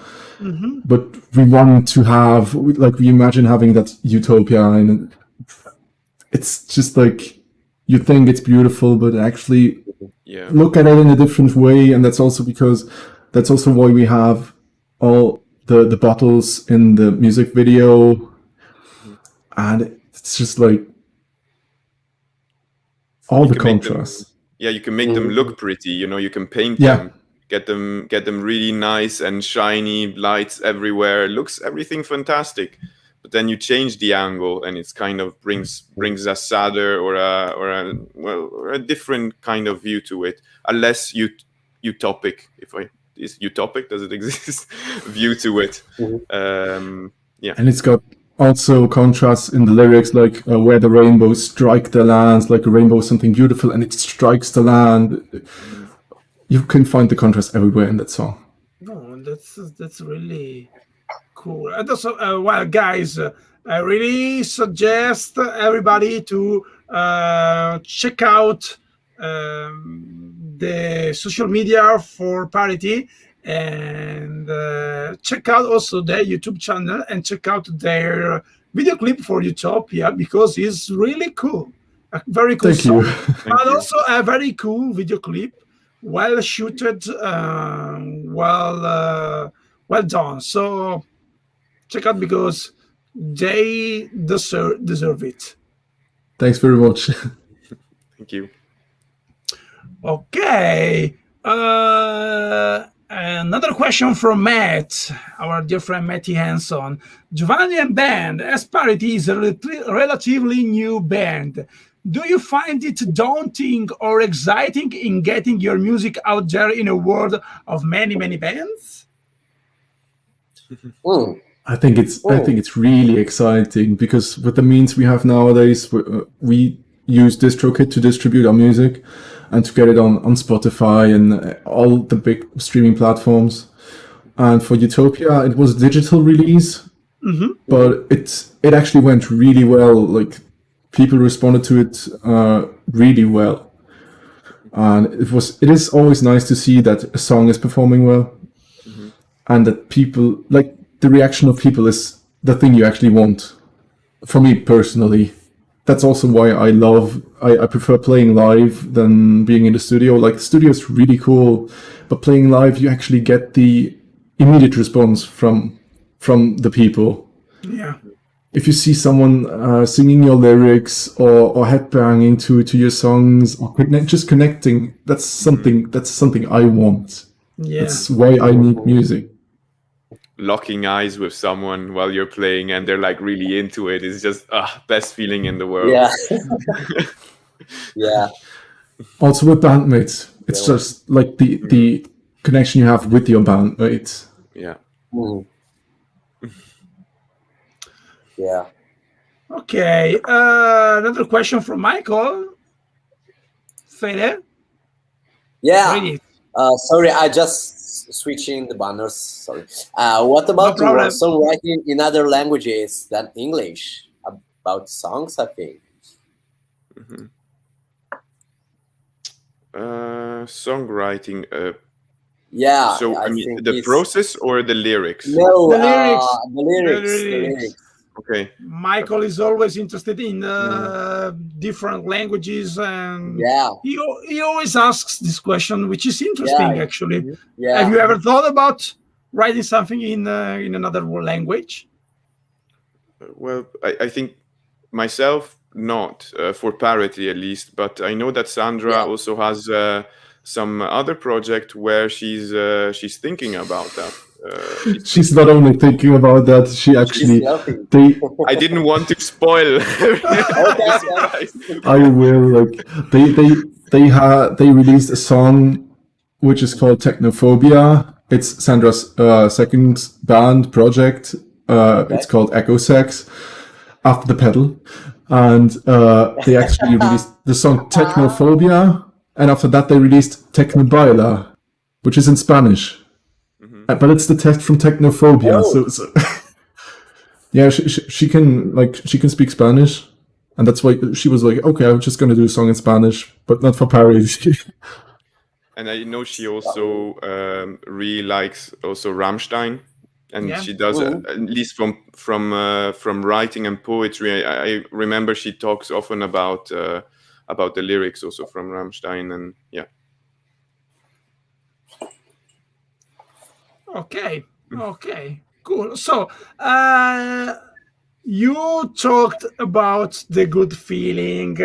but we want to have, like, we imagine having that utopia, and it's just like you think it's beautiful, but actually look at it in a different way. And that's also why we have all the bottles in the music video, and it's just like all the contrasts. You can make them look pretty. You can paint them, get them really nice and shiny, lights everywhere. Looks everything fantastic. But then you change the angle, and it's kind of brings a sadder or a different kind of view to it, a less utopic. Is utopic? Does it exist? View to it. And it's got also contrasts in the lyrics, like where the rainbows strike the land, like a rainbow is something beautiful, and it strikes the land. You can find the contrast everywhere in that song. No, that's really cool. And also, guys, I really suggest everybody to check out the social media for Parity, and check out also their YouTube channel, and check out their video clip for Utopia, because it's really cool. A very cool song. But also a very cool video clip, well shooted, well done. So check out, because they deserve it. Thanks very much. Thank you. Okay. Another question from Matt, our dear friend Matty Hanson. Giovanni and band, as Parity is a relatively new band, do you find it daunting or exciting in getting your music out there in a world of many, many bands? I think it's really exciting, because with the means we have nowadays, we use DistroKid to distribute our music and to get it on Spotify and all the big streaming platforms. And for Utopia, it was a digital release, but it actually went really well. Like, people responded to it really well, and it is always nice to see that a song is performing well, and that people, like, the reaction of people is the thing you actually want. For me personally, that's also why I prefer playing live than being in the studio. Like, the studio is really cool, but playing live, you actually get the immediate response from the people. Yeah. If you see someone singing your lyrics or headbanging to your songs, or just connecting, that's something I want. Yeah. That's why I need music. locking eyes with someone while you're playing and they're like really into it. It's just best feeling in the world. Yeah. Yeah. Also with bandmates, it's just like the connection you have with your bandmates. Yeah. Mm. Yeah. Okay. Another question from Michael. Fede? Yeah. Ready? Sorry, I just switching the banners. Sorry. What about problem. songwriting in other languages than English? About songs, I think. Songwriting. Yeah. So I mean, think the it's- process or the lyrics? No, The lyrics. The lyrics. The The lyrics. lyrics. Okay. Michael is always interested in different languages, and Yeah. he always asks this question, which is interesting, Yeah. actually. Yeah. Have you ever thought about writing something in another language? Well, I think myself not for Parity at least, but I know that Sandra also has some other project where she's thinking about that. She's not only thinking about that, she actually helping. I didn't want to spoil. I will like they released a song which is called Technophobia. It's Sandra's second band project. It's called Echo Sex after the pedal, and they actually released the song Technophobia, and after that they released Tecnobaila, which is in Spanish. But it's the text from Technophobia, so yeah, she can speak Spanish, and that's why she was like, okay, I'm just gonna do a song in Spanish, but not for Parity. And I know she also really likes also Rammstein, and she does at least from writing and poetry. I remember she talks often about the lyrics also from Rammstein, and yeah. Okay, cool. So, you talked about the good feeling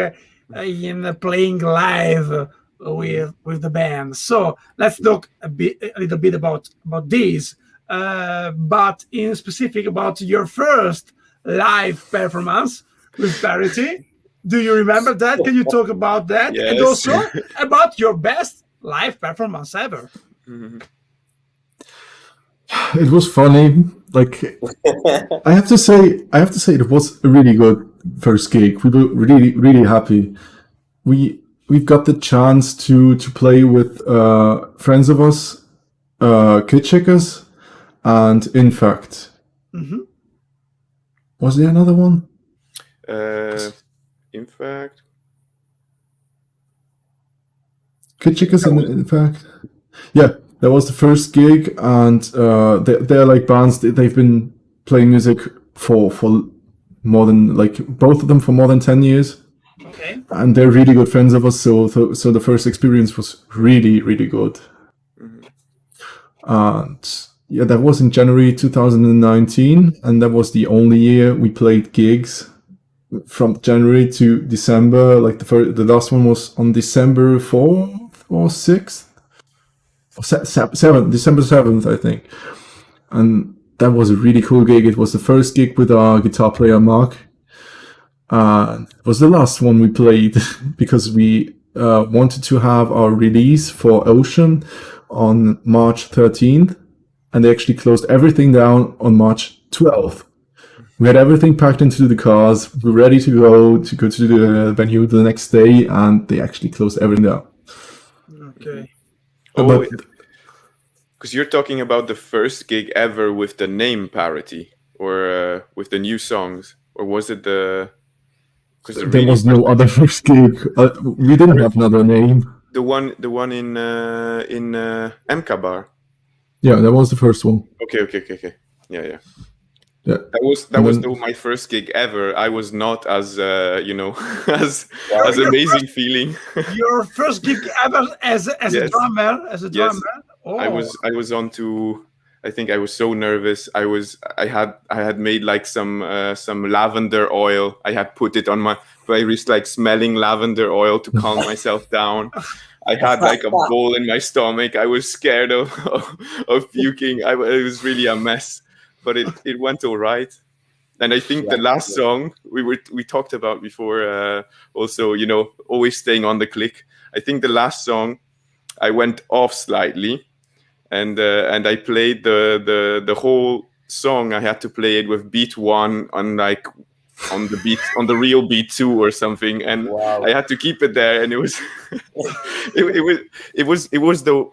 in playing live with the band. So let's talk a little bit about this, but in specific about your first live performance with Parity. Do you remember that? Can you talk about that? Yes. And also about your best live performance ever. It was funny. Like I have to say it was a really good first gig. We were really happy. We've got the chance to play with friends of us, Kid Checkers, and In Fact. Was there another one? In Fact, Kid Checkers and In Fact. Yeah. That was the first gig, and they're like bands. They've been playing music for more than both of them for more than 10 years. Okay. And they're really good friends of us. So the first experience was really good. And yeah, that was in January 2019, and that was the only year we played gigs from January to December. Like the last one was on December 4th or 6th. 7th, December 7th, I think. And that was a really cool gig. It was the first gig with our guitar player, Mark. It was the last one we played because we wanted to have our release for Ocean on March 13th. And they actually closed everything down on March 12th. We had everything packed into the cars. We were ready to go to the venue the next day. And they actually closed everything down. Okay. Because you're talking about the first gig ever with the name Parity, or with the new songs, or was it the? Because there was no other first gig. We didn't have another name. The one in MK Bar. Yeah, that was the first one. Okay. Yeah. Yeah. That was my first gig ever. I was not as as amazing feeling. Your first gig ever as a drummer, Oh. I was on to I think I was so nervous. I had made like some lavender oil. I had put it on my wrist, like smelling lavender oil to calm myself down. I had like a bowl in my stomach. I was scared of puking. It was really a mess, but it went all right. And I think the last song we talked about before, also, you know, always staying on the click. I think the last song I went off slightly, and I played the whole song. I had to play it with beat 1 on the real beat 2 or something, and I had to keep it there. And it was it was the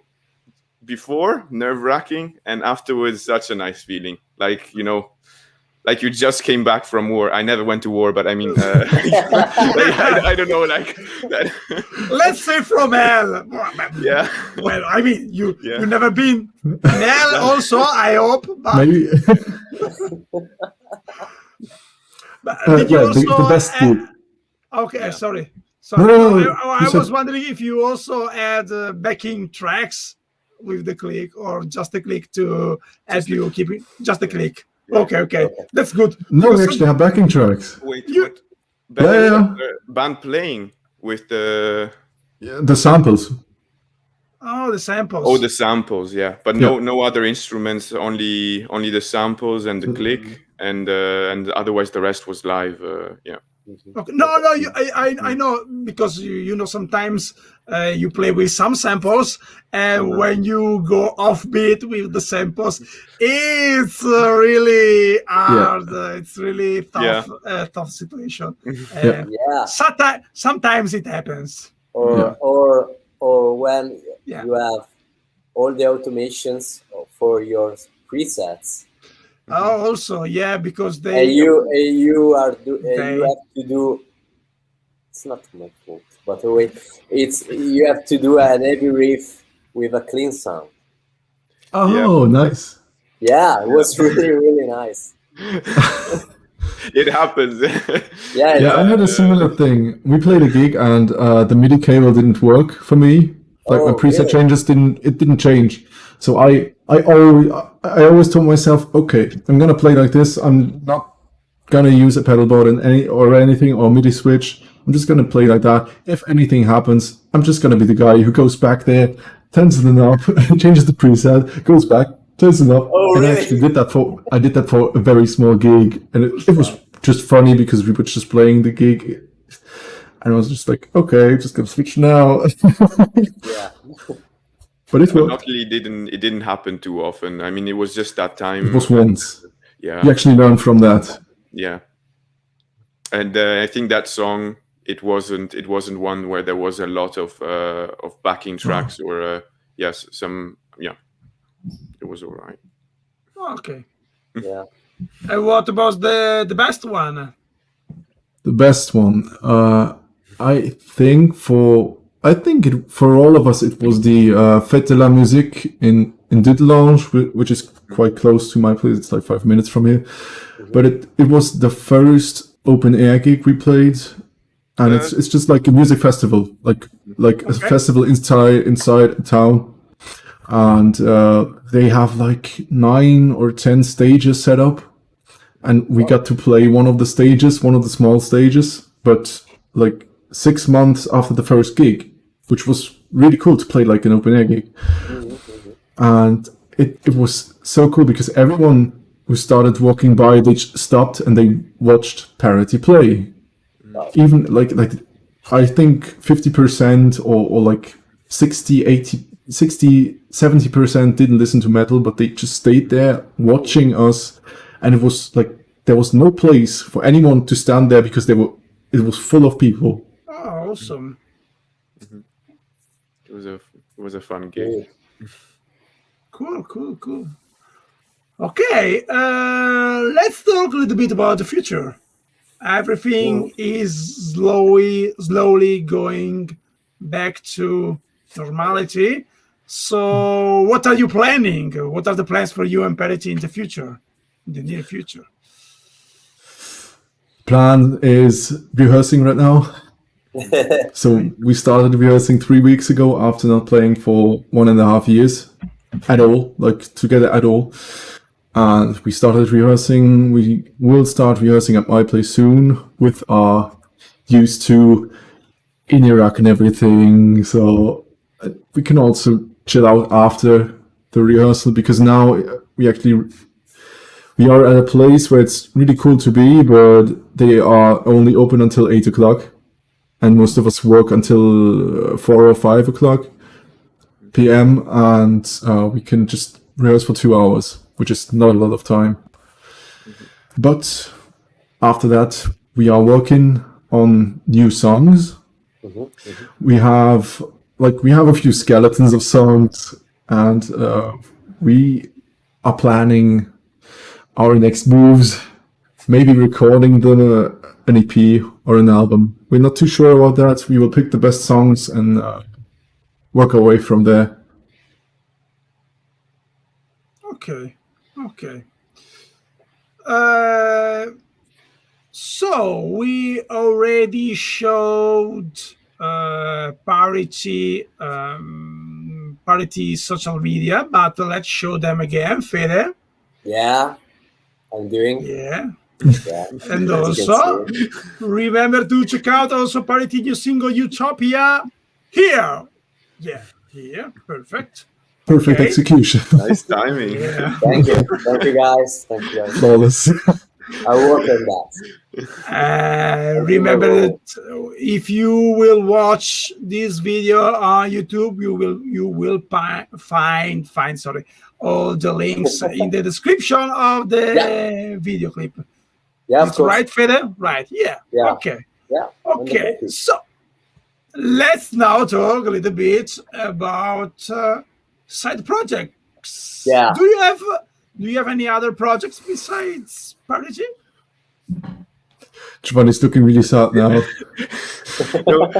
before nerve-wracking, and afterwards such a nice feeling. Like, you know, like you just came back from war. I never went to war, but I mean, I don't know, like that. Let's say from hell. Yeah. Well, I mean, you've never been in hell, also. I hope. But Maybe. did you also the best food. Okay, sorry. No, I was wondering if you also add backing tracks with the click, or just a click to help you keep it. Just a click. Okay, that's good. No, we actually have backing tracks. Wait, Yeah. band playing with the samples. Oh, the samples. Oh, the samples, yeah. But no other instruments. Only the samples and the click, and otherwise the rest was live. Yeah. Okay. No, I know, because you know, sometimes you play with some samples, and when you go offbeat with the samples, it's really hard. It's really tough, tough situation. Sometimes it happens. Or when you have all the automations for your presets. Oh, also, because you you have to do. It's not my fault, but wait, you have to do an heavy riff with a clean sound. Oh, nice. Yeah, it was really nice. It happens. I had a similar thing. We played a gig, and the MIDI cable didn't work for me. Like my preset changes didn't change. So I always told myself, okay, I'm gonna play like this. I'm not gonna use a pedal board or anything or MIDI switch. I'm just gonna play like that. If anything happens, I'm just gonna be the guy who goes back there, turns the knob, changes the preset, goes back, turns the knob. And I actually did that for a very small gig, and it was just funny because we were just playing the gig, and I was just like, okay, just gonna switch now. But it worked. Luckily, it didn't happen too often. I mean, it was just that time. It was once. Yeah. You actually learned from that. Yeah. And I think that song, it wasn't one where there was a lot of backing tracks or some. Yeah, it was all right. Okay. Yeah. And what about the best one? The best one, I think for all of us, it was the Fête de la Musique in Dudelange, which is quite close to my place. It's like 5 minutes from here. But it was the first open air gig we played, and it's just like a music festival, like a festival inside a town, and they have like 9 or 10 stages set up, and we got to play one of the small stages, but like 6 months after the first gig, which was really cool to play like an open air gig. And it was so cool because everyone who started walking by, they stopped and they watched Parity play. Even like I think 50% or like 60, 70% didn't listen to metal, but they just stayed there watching us. And it was like there was no place for anyone to stand there because it was full of people. Oh, awesome. It was a fun gig. Cool. Okay, let's talk a little bit about the future. Everything is slowly going back to normality. So what are you planning? What are the plans for you and Parity in the near future? Plan is rehearsing right now. So we started rehearsing 3 weeks ago after not playing for 1.5 years. at all, like together at all. And we started rehearsing. We will start rehearsing at my place soon with our used to in Iraq and everything. So we can also chill out after the rehearsal, because now we are at a place where it's really cool to be, but they are only open until 8 o'clock. And most of us work until 4 or 5 o'clock p.m. And we can just rehearse for 2 hours, which is not a lot of time. But after that, we are working on new songs. We have a few skeletons of songs, and we are planning our next moves, maybe recording an EP or an album. We're not too sure about that. We will pick the best songs and work our way from there. Okay. So we already showed Parity social media, but let's show them again, Fede. Yeah, I'm doing. Yeah. Yeah. And As you can also, see. remember to check out also Parity new single Utopia here. Yeah, here. Perfect. Perfect Okay. execution. Nice timing. Yeah. Thank you guys. Flawless. I work on that. Remember that if you will watch this video on YouTube, you will find all the links in the description of the video clip. Yeah, of It's course. right, Fede? Right. Yeah. Yeah. Okay. Yeah. Okay. So let's now talk a little bit about side projects. Yeah. Do you have any other projects besides Parity? Giovanni's looking really sad now. No,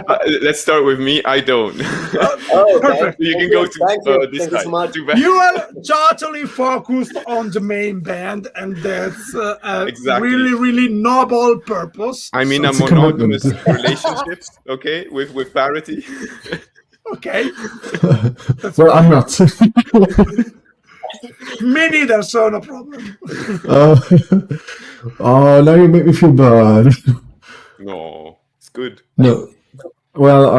let's start with me. I don't. Oh, okay. Perfect. You can go to Thank you. this Thank you side. so much. Too bad. You are totally focused on the main band, and that's a Exactly. really, really noble purpose. I'm in So a it's a monogamous commitment. relationship, okay, with Parity. Okay. Well, I'm not. Me neither, so no problem. Oh, now you make me feel bad. No, it's good. No. Well,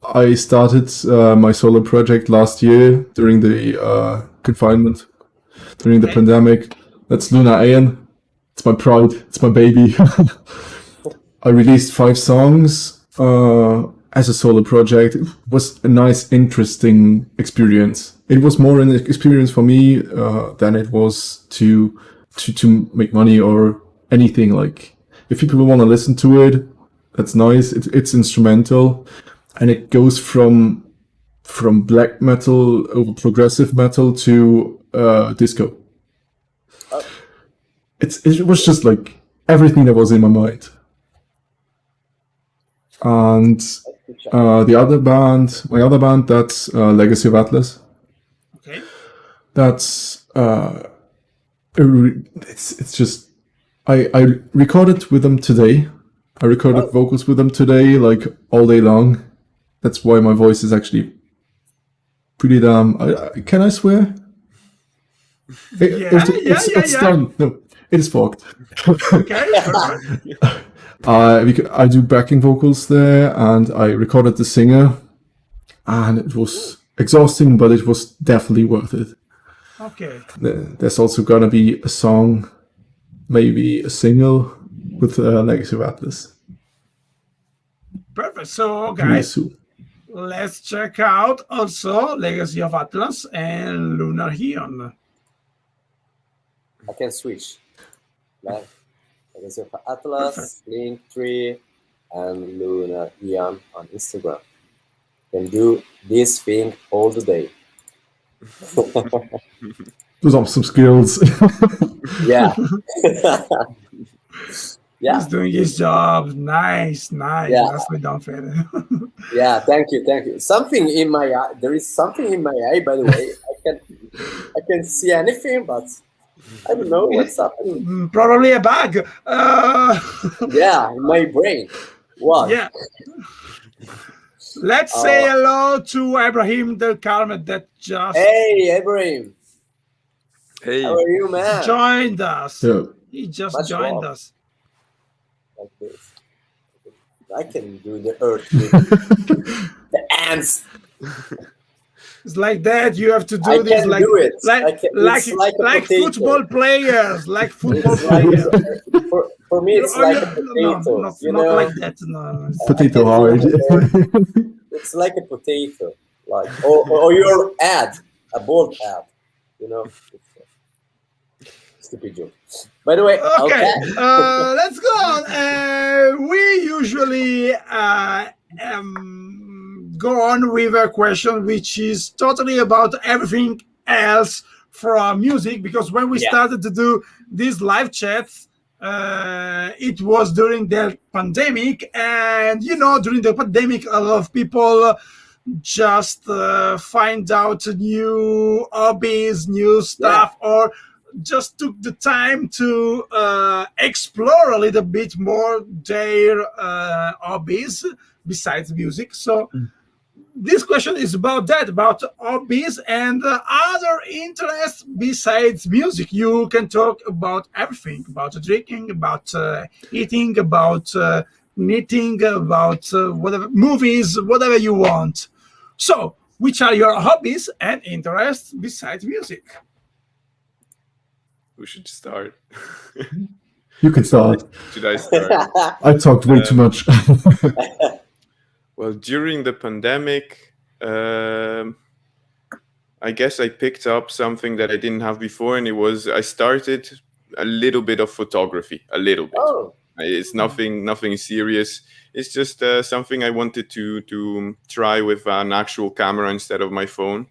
I started my solo project last year during the confinement, during the Okay. pandemic. That's Luna Ayan. It's my pride. It's my baby. I released 5 songs as a solo project. It was a nice, interesting experience. It was more an experience for me than it was to make money or anything. Like, if people want to listen to it, that's nice. It's instrumental, and it goes from black metal over progressive metal to disco. It was just like everything that was in my mind. And my other band, that's Legacy of Atlas. Okay. That's it's just I recorded with them today. I recorded vocals with them today, like all day long. That's why my voice is actually pretty damn. Can I swear? It's Yeah. done. No, it is fucked. Okay. Perfect. I do backing vocals there, and I recorded the singer, and it was exhausting, but it was definitely worth it. Okay. There's also gonna be a song, maybe a single with Legacy of Atlas. Perfect. So, Really guys, soon. let's check out also Legacy of Atlas and Lunar Heon. I can switch. Like Legacy of Atlas, Linktree, and Luna Ian on Instagram. Can do this thing all the day. Those are some skills. Yeah. Yeah. He's doing his job. Nice. Yeah. Nicely done, Fede. Yeah, thank you. Something in my eye. There is something in my eye, by the way. I can see anything, but I don't know what's happening. Probably a bug. Yeah, in my brain. What? Yeah. Let's say hello to Ibrahim Del Carmen that just Hey, Ibrahim. Hey, How are you, man? joined us. Yeah. He just Much joined love. us. Like this. I can do the earth with the ants. It's like that. You have to do I this can like do it. like It's like a potato. football players, like football It's like players. for me, it's like a potato. No, you not know, like that. No. Potato hard. it's like a potato, like or your ad, a bold ad. You know, stupid joke. By the way, Okay, let's go on. We usually go on with a question which is totally about everything else from music, because when we started to do these live chats, it was during the pandemic, and during the pandemic a lot of people just find out new hobbies, new stuff, or just took the time to explore a little bit more their hobbies besides music. So this question is about that, about hobbies and other interests besides music. You can talk about everything, about drinking, about eating, about knitting, about whatever, movies, whatever you want. So which are your hobbies and interests besides music? who should start? You can start. Should I start? I talked way too much. Well, during the pandemic, I guess I picked up something that I didn't have before, and I started a little bit of photography, a little bit. Oh. It's nothing serious. It's just something I wanted to try with an actual camera instead of my phone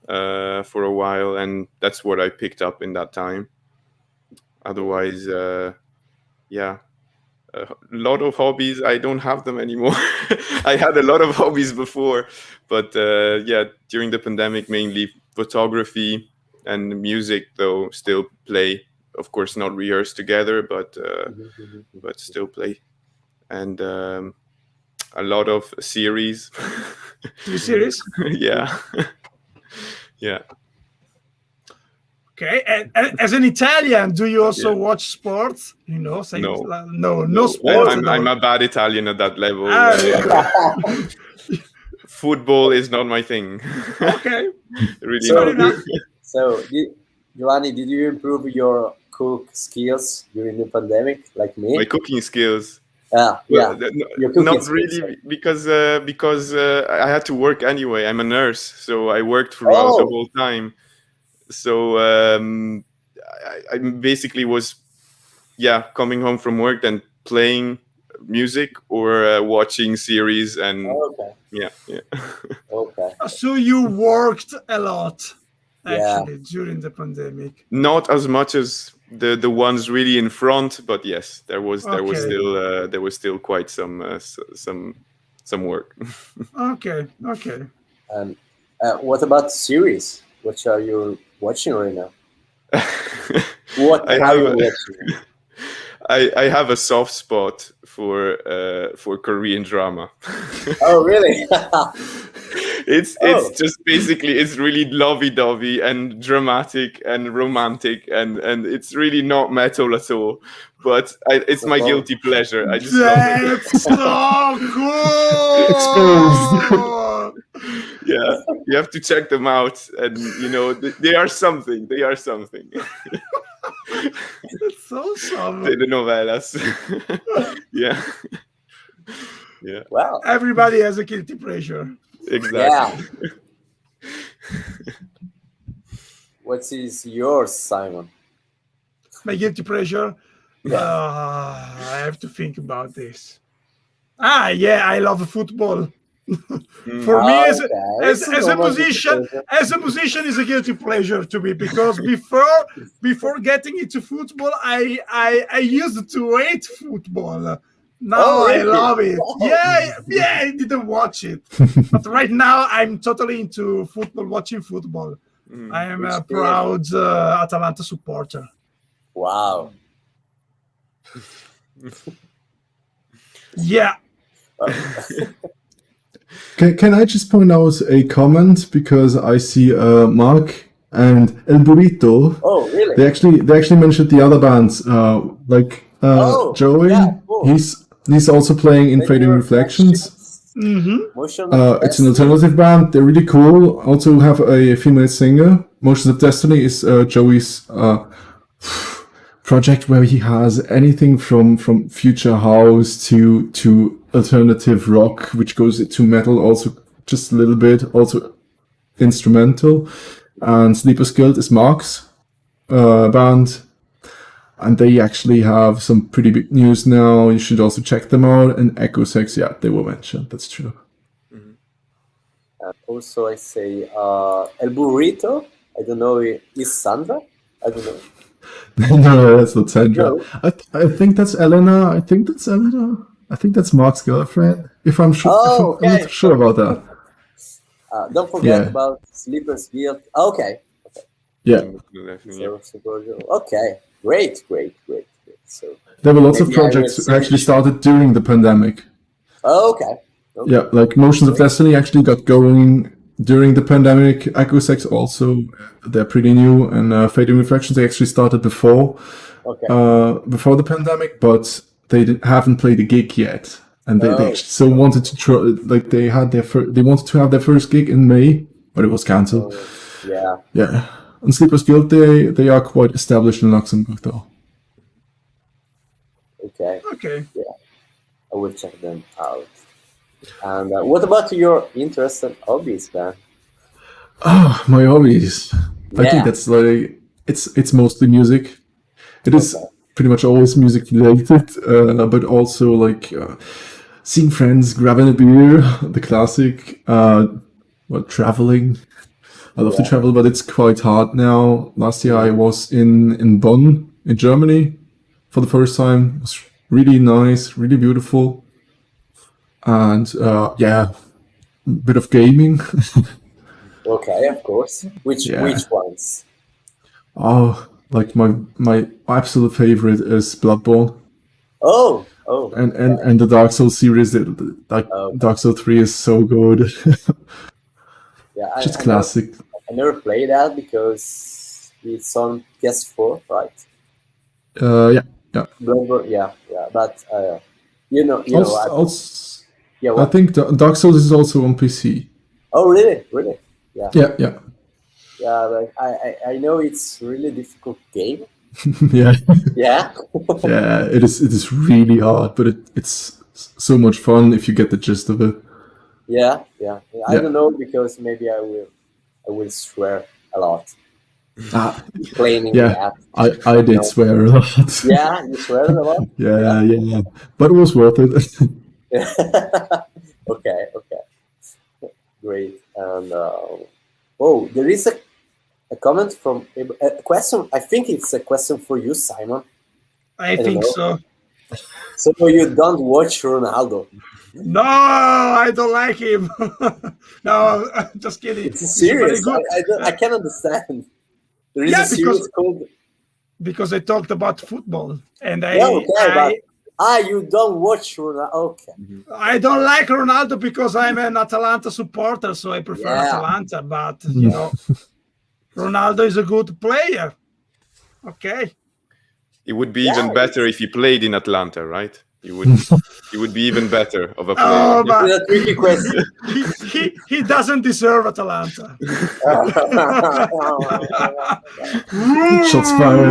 for a while, and that's what I picked up in that time. Otherwise, a lot of hobbies. I don't have them anymore. I had a lot of hobbies before, but during the pandemic, mainly photography and music, though still play. Of course, not rehearse together, but still play. And a lot of series. TV series? Yeah. Yeah. Okay, and as an Italian, do you also watch sports? No sports. I'm a bad Italian at that level. Football is not my thing. Okay. Really So, Giovanni, did you improve your cook skills during the pandemic, like me? My cooking skills. Not really, because I had to work anyway. I'm a nurse, so I worked throughout the whole time. So I basically was, coming home from work and playing music or watching series and Okay. So you worked a lot actually during the pandemic. Not as much as the ones really in front, but yes, there was still quite some work. Okay. And what about series? Which are you watching right now? What are you watching? I have a soft spot for Korean drama. Oh, really? It's just basically, it's really lovey-dovey and dramatic and romantic, and it's really not metal at all. But it's my guilty pleasure. I just love it. That's so cool. Exposed. Yeah, you have to check them out, and they are something. They are something. That's awesome. Telenovelas. Yeah. Wow. Everybody has a guilty pleasure. Exactly. Yeah. What is yours, Simon? My guilty pleasure? I have to think about this. I love football. For me, as a musician, is a guilty pleasure to me, because before getting into football, I used to hate football. Now I love it. I didn't watch it, but right now I'm totally into football, watching football. I am a proud Atalanta supporter. Wow. Yeah. Can I just point out a comment because I see Mark and El Burrito. Oh, really? They actually mentioned the other bands Joey. Yeah, cool. He's also playing in Fading Reflections. Motion It's an alternative band. They're really cool. Also have a female singer. Motions of Destiny is Joey's project where he has anything from future house to alternative rock, which goes into metal, also just a little bit, also instrumental. And Sleeper's Guild is Mark's band, and they actually have some pretty big news now. You should also check them out. And Echo Sex, yeah, they were mentioned. That's true. Also, I say El Burrito. I don't know. Is Sandra? I don't know. No, that's not Sandra. No. I think that's Elena. I think that's Mark's girlfriend. If I'm sure, Oh, I'm okay. not sure about that. Don't forget Yeah. about Sleeper's Guild. Okay. Yeah, Definitely, yeah. Okay. Great. So. there were lots of Maybe I will projects who actually search. started during the pandemic. Oh, okay. Yeah, like Motions of Destiny actually got going during the pandemic. Echo Sex also, they're pretty new, and Fading Reflections they actually started before the pandemic, but they haven't played a gig yet, and they actually so wanted to try. Like they wanted to have their first gig in May, but it was cancelled. Yeah. Yeah, and Sleeper's Guild they are quite established in Luxembourg though. Okay. Okay. I will check them out. And what about your interests and hobbies, man? Oh, my hobbies. I Yeah. think that's like it's mostly music. It is pretty much always music related, but also like seeing friends, grabbing a beer, the classic. Traveling. I love to travel, but it's quite hard now. Last year I was in Bonn, in Germany, for the first time. It was really nice, really beautiful, and a bit of gaming. Okay, of course. Which ones? Oh, like my absolute favorite is Bloodborne. Oh. And the Dark Souls series, Dark Souls 3 is so good. Yeah, Just classic. I never played that because it's on PS4, right? Yeah. Bloodborne, yeah. But you know. I think Dark Souls is also on PC. Oh, really? Yeah. Yeah. Yeah, but I know it's really difficult game. Yeah. Yeah. Yeah, it is really hard, but it's so much fun if you get the gist of it. Yeah. I don't know because maybe I will swear a lot playing Yeah, that. I did swear a lot. Yeah, you swear a lot. Yeah, but it was worth it. Okay. Great. And there is a comment from a question. I think it's a question for you, Simon. I think so. So you don't watch Ronaldo? No, I don't like him. No, just kidding. It's serious. Very good. I can understand. There is a series called. Because I talked about football, and you don't watch Ronaldo. Okay. I don't like Ronaldo because I'm an Atalanta supporter, so I prefer Atalanta. But Ronaldo is a good player. Okay. It would be even better if he played in Atlanta, right? He would be even better of a player. Oh, but a tricky question. he doesn't deserve Atalanta. Shots fired.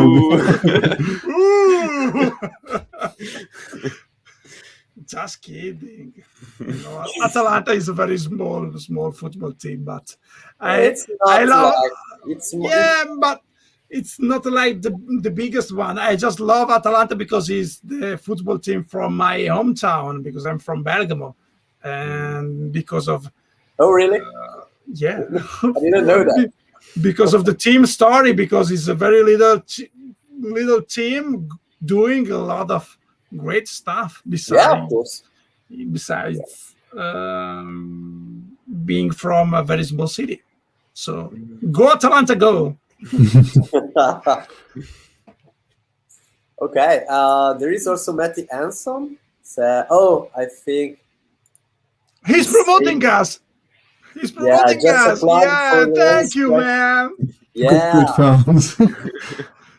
Just kidding. Atalanta is a very small football team, but I love. But it's not like the biggest one. I just love Atalanta because it's the football team from my hometown, because I'm from Bergamo, and because of. Oh, really? Yeah. I didn't know that. Because of the team story, because it's a very little team doing a lot of great stuff. Besides being from a very small city. So go Atalanta, go. Okay, there is also Matty Anson. I think He's promoting us. He's promoting just us. apply Yeah, for the thank you, Ravenscry. man. Yeah, Good fans. thank you.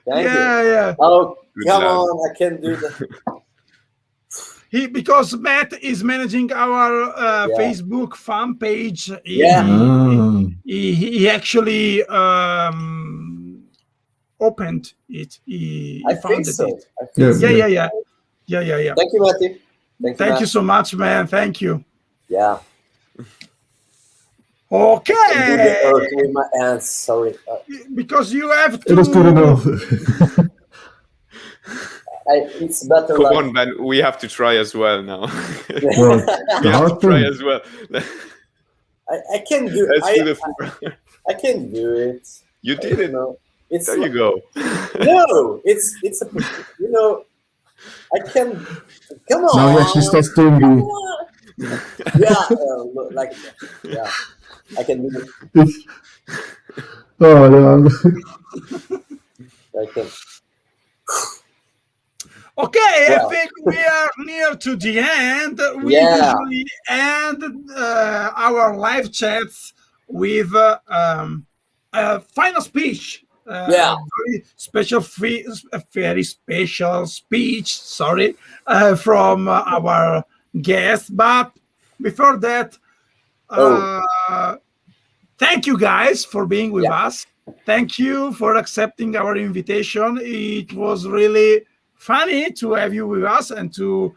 Yeah. Oh, Good come lad. on, I can't do that. Because Matt is managing our Yeah. Facebook fan page. Yeah. He actually opened it. He I think founded so. it. I think so. Yeah. Thank you, Matty. Thank you so much, man. Thank you. Yeah. Okay. I can do the earth with my hands. Sorry. Because you have to. It was good enough. It's better. Come like... on, man. We have to try as well now. Well, we the have to hard try thing. as well. I can do. Let's do the. I can do it. You did it. No, it's There you go. No, it's a. I can. Come on. Now he actually starts doing the. Yeah, like yeah. I can do it. Oh no. I can. Okay, Yeah. I think we are near to the end. We Yeah. usually end our live chats with a final speech. Yeah. Very special, a very special speech. Sorry, from our guest. But before that, thank you guys for being with us. Thank you for accepting our invitation. It was really funny to have you with us and to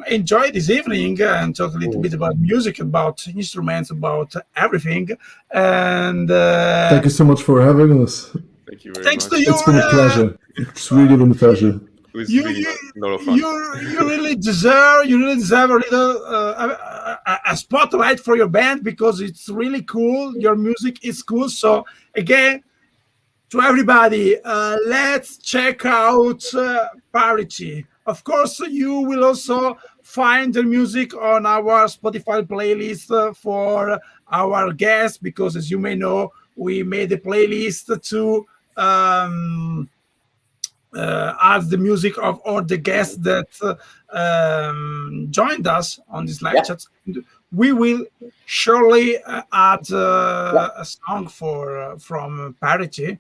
enjoy this evening and talk a little bit about music, about instruments, about everything. And Thank you so much for having us. Thank you very thanks much. to you. It's been a pleasure. It's really been a pleasure. It was really a lot of fun. You really deserve a little a spotlight for your band because it's really cool. Your music is cool. So again, to everybody, let's check out Parity. Of course, you will also find the music on our Spotify playlist for our guests because, as you may know, we made a playlist to add the music of all the guests that joined us on this live chat. We will surely add a song from Parity.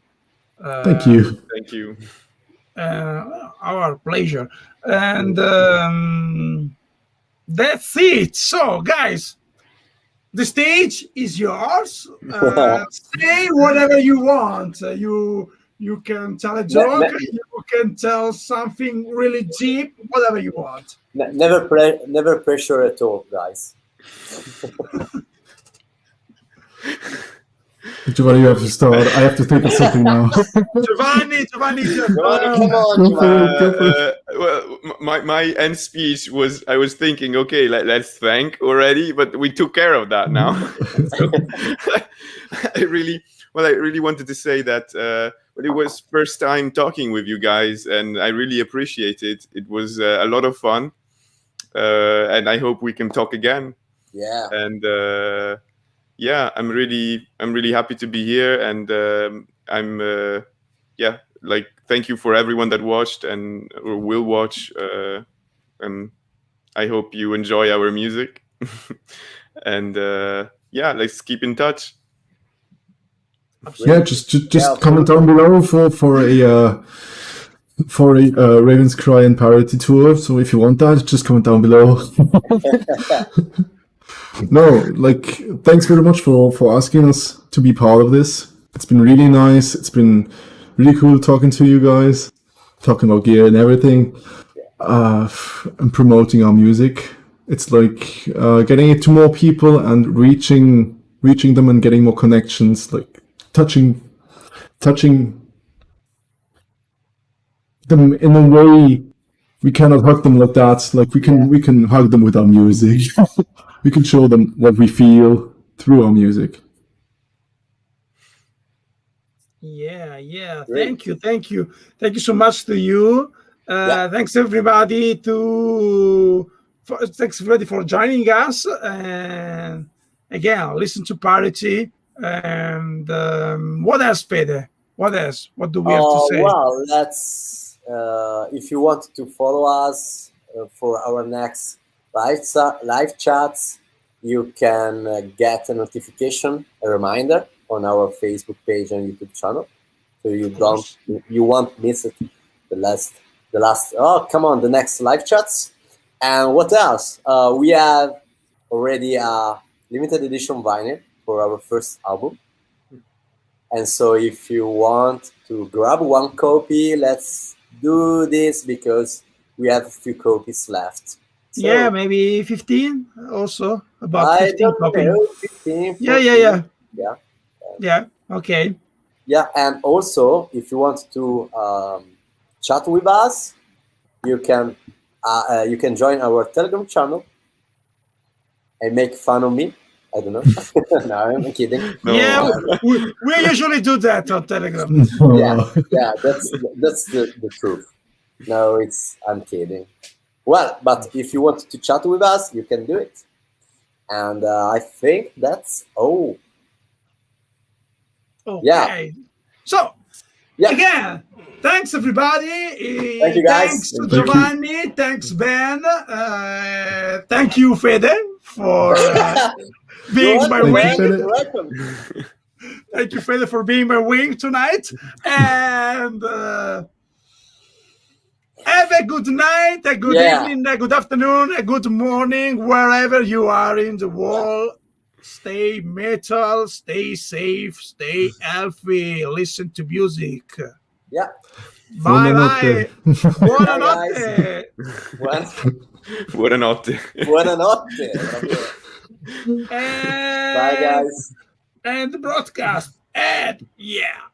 Thank you. Thank you. Our pleasure. And that's it. So, guys, the stage is yours. Say whatever you want. You can tell a joke. You can tell something really deep. Whatever you want. Never pressure at all, guys. Giovanni, you have to start. I have to think of something now. Giovanni, come on, well, my end speech was, I was thinking, okay, let's thank already, but we took care of that now. So, I really wanted to say that it was first time talking with you guys, and I really appreciate it. It was a lot of fun, and I hope we can talk again. Yeah. And yeah, I'm really happy to be here, and thank you for everyone that watched and or will watch. And I hope you enjoy our music. And let's keep in touch. Absolutely. Yeah, just comment down below for a Ravenscry and Parity tour. So if you want that, just comment down below. No, thanks very much for asking us to be part of this. It's been really nice. It's been really cool talking to you guys, talking about gear and everything, and promoting our music. It's like getting it to more people and reaching them and getting more connections, like touching them in a way we cannot hug them like that. Like we can hug them with our music. We can show them what we feel through our music. Yeah. Great. Thank you so much to you. Thanks everybody thanks everybody for joining us. And again, listen to Parity. And what else, Fede? What else? What do we have to say? Well, let's if you want to follow us for our next live chats, you can get a notification, a reminder on our Facebook page and YouTube channel, so you won't miss it. The last. Oh, come on, the next live chats. And what else? We have already a limited edition vinyl for our first album. And so if you want to grab one copy, let's do this, because we have a few copies left. So, yeah, maybe 15 also. About I 15 don't copies. know, 15, 14. Yeah, okay. Yeah, and also if you want to chat with us, you can join our Telegram channel and make fun of me. I don't know. No, I'm kidding. No. Yeah, we usually do that on Telegram. Yeah, that's the truth. No, I'm kidding. Well, but if you want to chat with us, you can do it. And I think that's all. Okay. Yeah. So, Yeah. again, thanks everybody. Thank you, guys. Thanks Thank you. Giovanni. Thanks Ben. Thank you Fede for being my welcome, wing. Fede. You're welcome. Thank you Fede for being my wing tonight. And have a good night, a good evening, a good afternoon, a good morning, wherever you are in the world. Stay metal, stay safe, stay healthy, listen to music. Yeah. Bye bye. Buonanotte. Buonanotte. Buonanotte. Bye, guys. And the broadcast. And yeah.